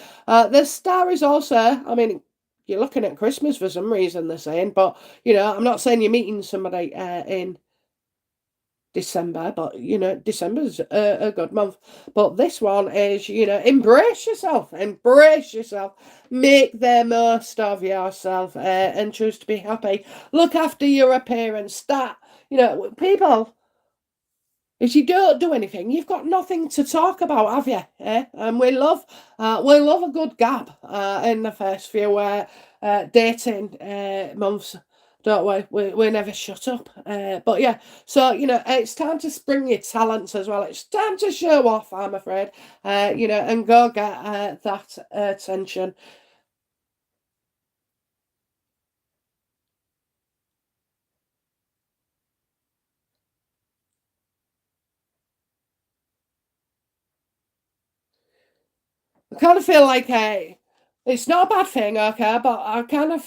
This star is also, I mean, you're looking at Christmas for some reason, they're saying, but, I'm not saying you're meeting somebody in December, but December's a good month. But this one is, embrace yourself, make the most of yourself, and choose to be happy. Look after your appearance. Start, people. If you don't do anything, you've got nothing to talk about, have you? And we love a good gap in the first few dating months, don't we? We never shut up. But yeah, so it's time to spring your talents as well. It's time to show off. I'm afraid, and go get that attention. I kind of feel like it's not a bad thing, okay, but I kind of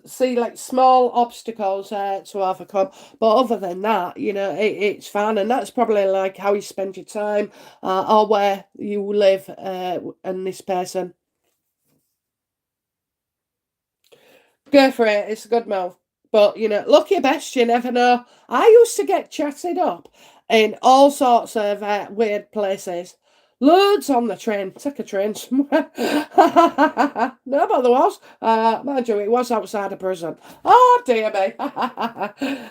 see like small obstacles to overcome. But other than that, it's fun, and that's probably like how you spend your time, or where you live, and this person. Go for it. It's a good move. But, look your best. You never know. I used to get chatted up in all sorts of weird places. Loads on the train. Take a train somewhere. No, but there was. Mind you, it was outside of prison. Oh, dear me.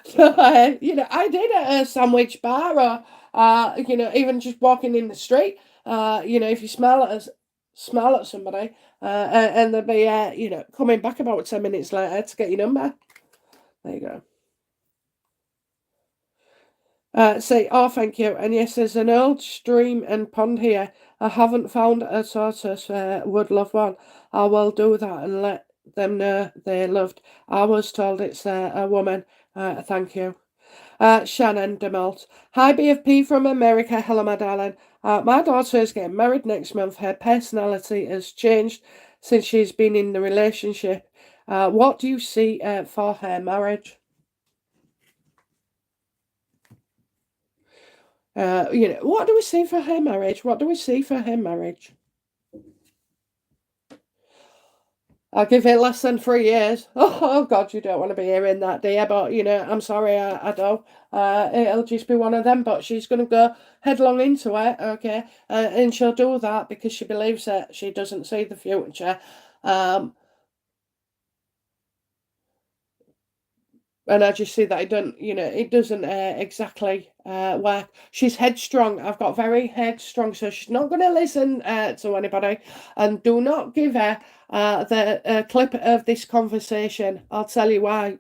So, I did at a sandwich bar, or, even just walking in the street. If you smell at somebody, and they'll be, coming back about 10 minutes later to get your number. There you go. Say, oh, thank you. And yes, there's an old stream and pond here. I haven't found a tortoise. Would love one. I will do that and let them know they loved. I was told it's a woman. Thank you. Shannon DeMalt. Hi, BFP from America. Hello, my darling. My daughter is getting married next month. Her personality has changed since she's been in the relationship. What do you see for her marriage? What do we see for her marriage? What do we see for her marriage? I'll give it less than 3 years. Oh, God, you don't want to be hearing that, dear. But, I'm sorry, I don't. It'll just be one of them. But she's going to go headlong into it, okay? And she'll do that because she believes that she doesn't see the future. And I just see that it doesn't exactly work. She's headstrong. I've got very headstrong, so she's not going to listen to anybody. And do not give her the clip of this conversation. I'll tell you why.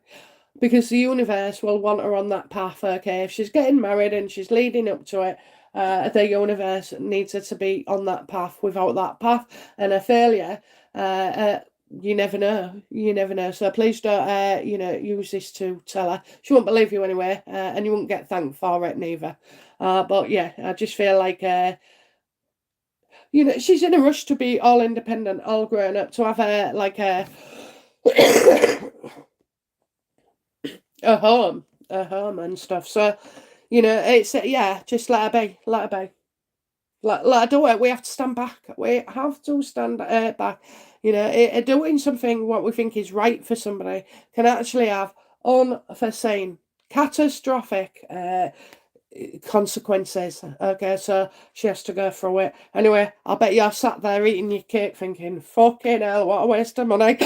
Because the universe will want her on that path, okay? If she's getting married and she's leading up to it, the universe needs her to be on that path. Without that path and a failure, you never know. You never know. So please don't, use this to tell her. She won't believe you anyway, and you won't get thanked for it neither. But yeah, I just feel like, she's in a rush to be all independent, all grown up, to have a home and stuff. So, it's, just let her be, let her be. Let her do it. We have to stand back. We have to stand back. Doing something what we think is right for somebody can actually have unforeseen, catastrophic consequences. Okay, so she has to go through it. Anyway, I bet you're sat there eating your cake thinking, fucking hell, what a waste of money.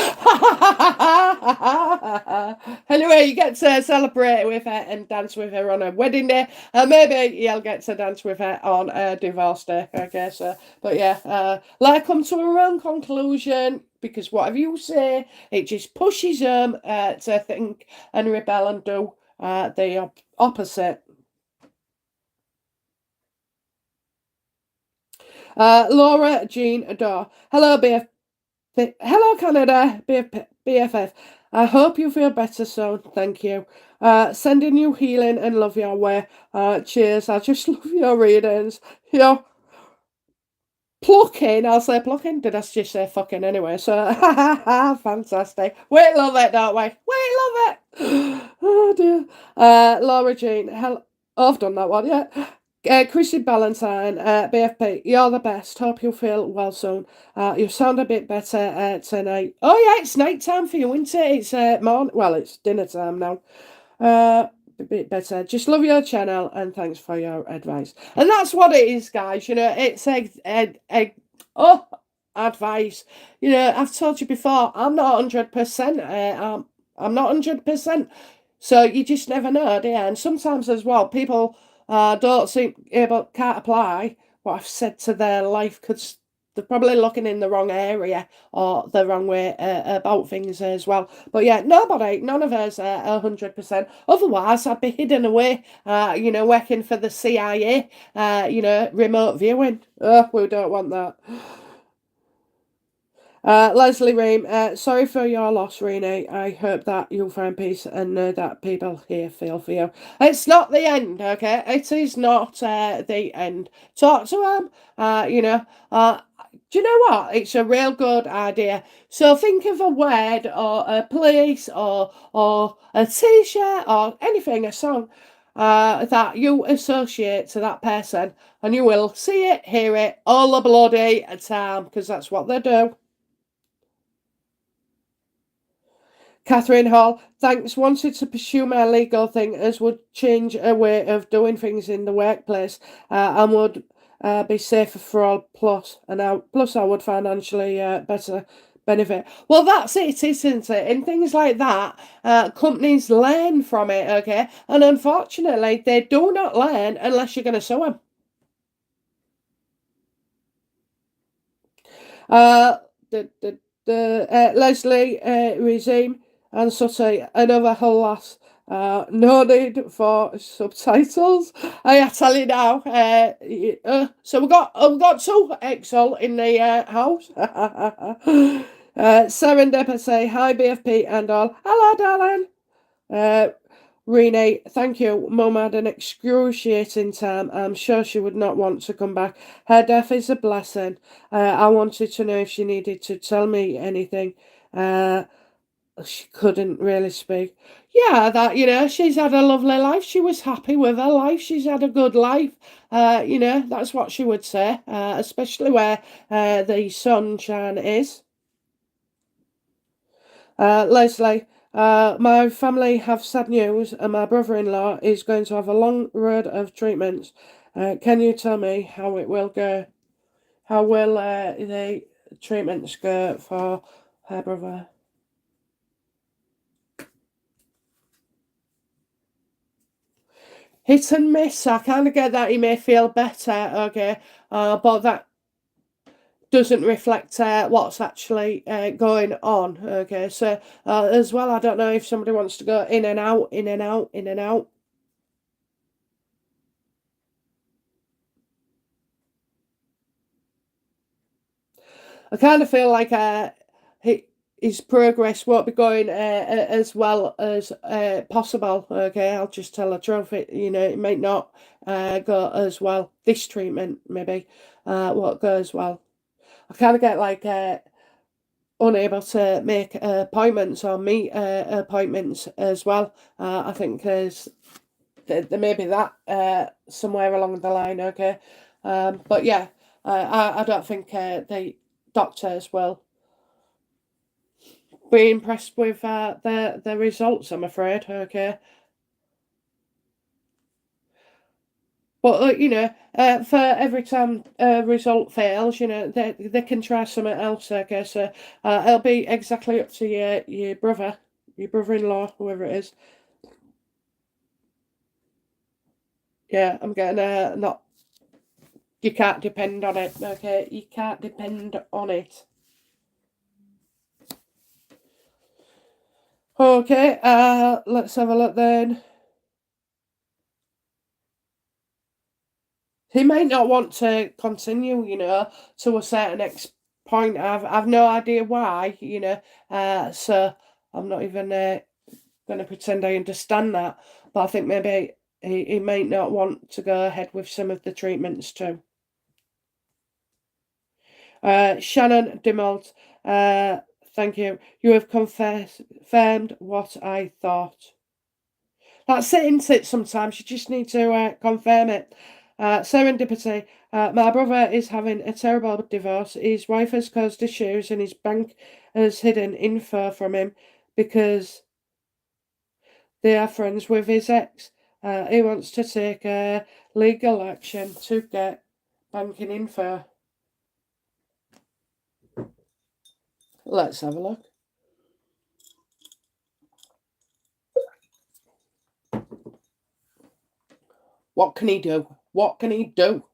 Anyway, you get to celebrate with her and dance with her on her wedding day, and maybe you'll get to dance with her on a divorce day. Okay, so, but yeah, let her come to her own conclusion, because whatever you say, it just pushes them to think and rebel and do the opposite. Laura Jean Adore. Hello, Hello, Canada, BFF. I hope you feel better soon. Thank you. Sending you healing and love your way. Cheers. I just love your readings. Your plucking. I'll say plucking. Did I just say fucking anyway? So, fantastic. We love it, don't we? We love it. Oh, dear. Laura Jean. Hello. Oh, I've done that one, yeah. Chrissy Ballantyne, BFP, you're the best. Hope you feel well soon. You sound a bit better tonight. Oh yeah, it's night time for you, isn't it? It's morning. Well, it's dinner time now. A bit better. Just love your channel and thanks for your advice. And that's what it is, guys. It's advice. I've told you before. I'm not 100%. I'm not 100%. So you just never know, do you? And sometimes as well, people don't can't apply what I've said to their life because they're probably looking in the wrong area or the wrong way about things as well. But yeah, none of us are 100%. Otherwise, I'd be hidden away, working for the CIA, remote viewing. Oh, we don't want that. Leslie Ream, sorry for your loss, Renee. I hope that you'll find peace and know that people here feel for you. It's not the end, okay? It is not the end. Talk to them, Do you know what? It's a real good idea. So think of a word or a place or a t-shirt or anything, a song that you associate to that person, and you will see it, hear it all the bloody time because that's what they do. Catherine Hall, thanks. Wanted to pursue my legal thing as would change a way of doing things in the workplace and would be safer for all. Plus, I would financially better benefit. Well, that's it, isn't it? And things like that, companies learn from it, okay? And unfortunately, they do not learn unless you're going to sue them. Uh, the Leslie regime and Sutty, another whole lass. No need for subtitles. I tell you now. So we got two Excel in the house. Serendipity, hi BFP and all. Hello, darling. Renee, thank you. Mum had an excruciating time. I'm sure she would not want to come back. Her death is a blessing. I wanted to know if she needed to tell me anything. She couldn't really speak. Yeah, that, she's had a lovely life. She was happy with her life. She's had a good life. That's what she would say, especially where the sunshine is. Leslie, my family have sad news, and my brother-in-law is going to have a long road of treatments. Can you tell me how it will go? How will the treatments go for her brother? Hit and miss. I kind of get that he may feel better, okay, but that doesn't reflect what's actually going on, okay. So as well, I don't know if somebody wants to go in and out, in and out, in and out. I kind of feel like his progress won't be going as well as possible. Okay, I'll just tell the truth. It might not go as well. This treatment maybe won't go as well. I kind of get like unable to make appointments or meet appointments as well. I think there may be that somewhere along the line. Okay, but yeah, I don't think the doctors will be impressed with the results, I'm afraid. Okay, but for every time a result fails, they can try something else. Okay, so it'll be exactly up to your brother-in-law, whoever it is. Yeah, I'm getting not. You can't depend on it. Okay, you can't depend on it. Okay, let's have a look then. He may not want to continue, to a certain point. I've no idea why, so I'm not even going to pretend I understand that. But I think maybe he might not want to go ahead with some of the treatments too. Shannon Dimalt, thank you. You have confirmed what I thought. That's it, isn't it? Sometimes you just need to confirm it. Serendipity. My brother is having a terrible divorce. His wife has caused issues and his bank has hidden info from him because they are friends with his ex. He wants to take legal action to get banking info. Let's have a look. What can he do? What can he do?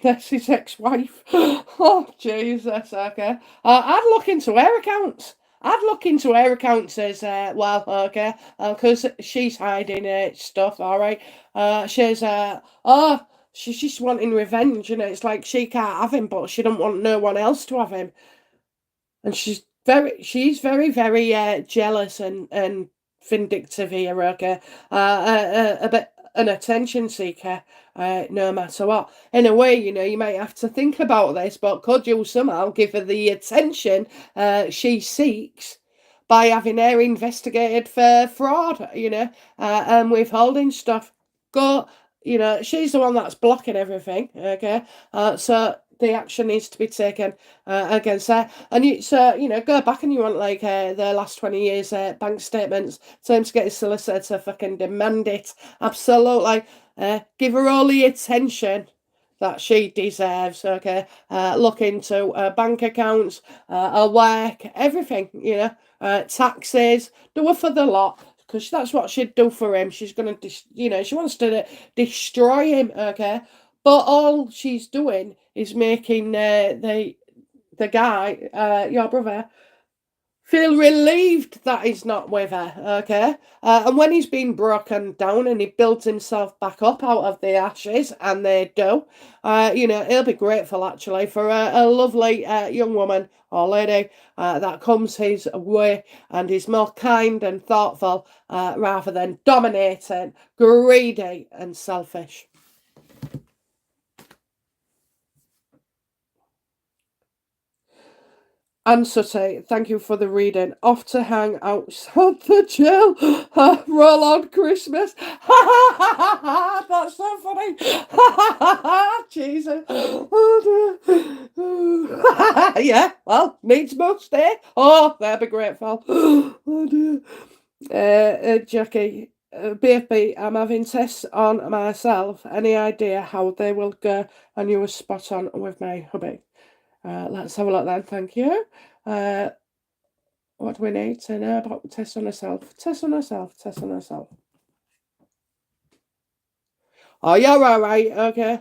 That's his ex-wife. Oh, Jesus, okay. I'd look into her accounts. I'd look into her accounts as well, okay, because she's hiding stuff, all right. She's just wanting revenge, it's like she can't have him, but she don't want no one else to have him, and she's very, very jealous and vindictive here, okay. A bit an attention seeker, no matter what. In a way, you might have to think about this, but could you somehow give her the attention she seeks by having her investigated for fraud, and withholding stuff? Go, she's the one that's blocking everything, okay? So the action needs to be taken against her. And go back and you want like the last 20 years bank statements. Tell him to get his solicitor to fucking demand it. Absolutely. Give her all the attention that she deserves, okay? Look into bank accounts, her work, everything, taxes, do her for the lot. Because that's what she'd do for him. She's going to, she wants to destroy him, okay? But all she's doing is making the guy, your brother, feel relieved that he's not with her, okay? And when he's been broken down and he builds himself back up out of the ashes, and they do, he'll be grateful actually for a lovely young woman or lady that comes his way and is more kind and thoughtful rather than dominating, greedy, and selfish. And Sutty, thank you for the reading. Off to hang outside the jail. Roll on Christmas. That's so funny. Jesus. Oh, yeah, well, needs must, eh? Oh, they'll be grateful. Oh, dear. Jackie, BFB, I'm having tests on myself. Any idea how they will go? And you were spot on with my hubby. Let's have a look then, thank you. What do we need to know about test on herself? Test on herself, test on herself. Oh, you're all right, okay.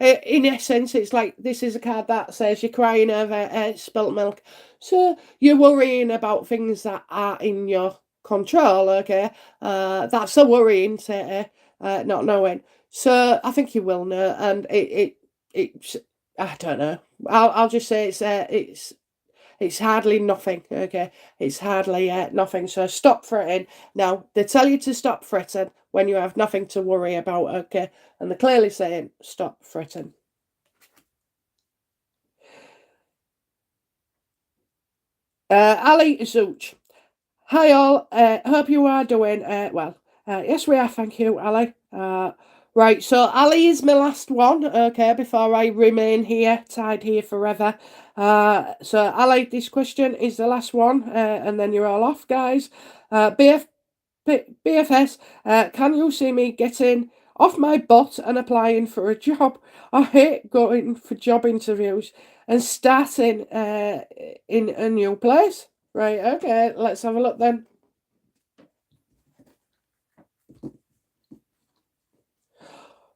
In essence, it's like this is a card that says you're crying over spilt milk. So you're worrying about things that are in your control, okay? That's a worry, isn't it? Not knowing. So I think you will know, and it's I don't know. I'll just say it's hardly nothing, okay? It's hardly nothing. So stop fretting. Now, they tell you to stop fretting when you have nothing to worry about, okay? And they're clearly saying, stop fretting. Ali Zooch. Hi all, hope you are doing well. Yes, we are, thank you, Ali. Right, so Ali is my last one, okay, before I remain here, tied here forever. So Ali, this question is the last one, and then you're all off, guys. BFS, can you see me getting off my butt and applying for a job? I hate going for job interviews and starting in a new place. Right, okay, let's have a look then.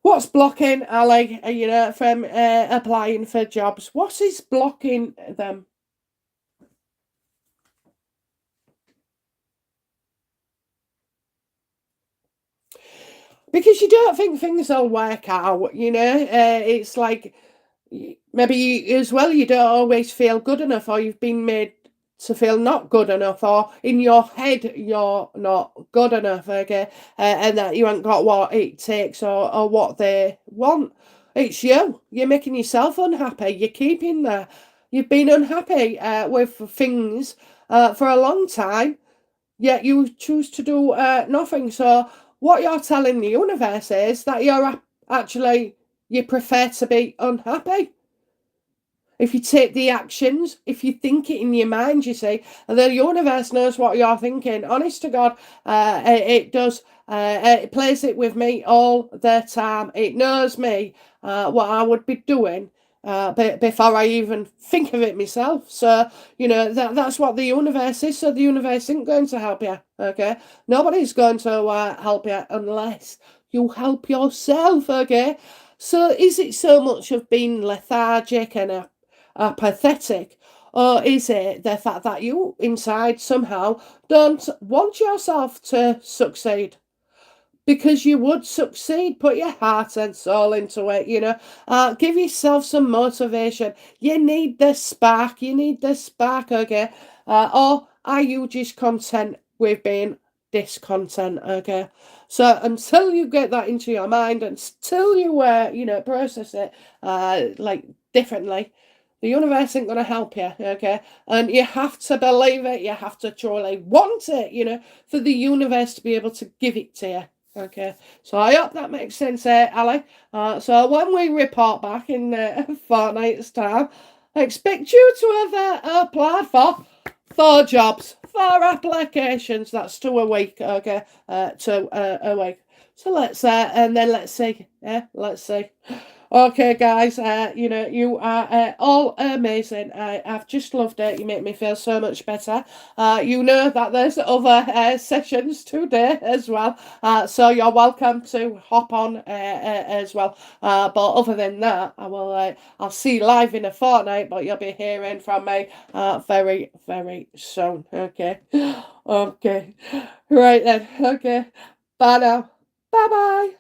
What's blocking Ali, from applying for jobs? What is blocking them? Because you don't think things will work out, it's like maybe as well you don't always feel good enough, or you've been made to feel not good enough, or in your head you're not good enough, okay, and that you haven't got what it takes or what they want. It's you're making yourself unhappy. You're keeping there. You've been unhappy with things for a long time, yet you choose to do nothing. So what you're telling the universe is that you prefer to be unhappy. If you take the actions, if you think it in your mind, you see, and the universe knows what you're thinking. Honest to God, it does. It plays it with me all the time. It knows me, what I would be doing before I even think of it myself. So, that's what the universe is. So the universe isn't going to help you, okay? Nobody's going to help you unless you help yourself, okay? So is it so much of being lethargic and apathetic, or is it the fact that you inside somehow don't want yourself to succeed? Because you would succeed. Put your heart and soul into it, give yourself some motivation. You need the spark, okay? Or are you just content with being discontent, okay? So until you get that into your mind, until you process it like differently, the universe ain't gonna help you, okay? And you have to believe it. You have to truly want it, for the universe to be able to give it to you. Okay, so I hope that makes sense, Ali. So when we report back in a fortnight's time, I expect you to have applied for 4 jobs, 4 applications. That's 2 a week. Okay, 2 a week. So let's see. Yeah, let's see. Okay, guys. You are all amazing. I've just loved it. You make me feel so much better. You know that there's other sessions today as well. So you're welcome to hop on as well. But other than that, I'll see you live in a fortnight. But you'll be hearing from me very, very soon. Okay. Okay. Right then. Okay. Bye now. Bye bye.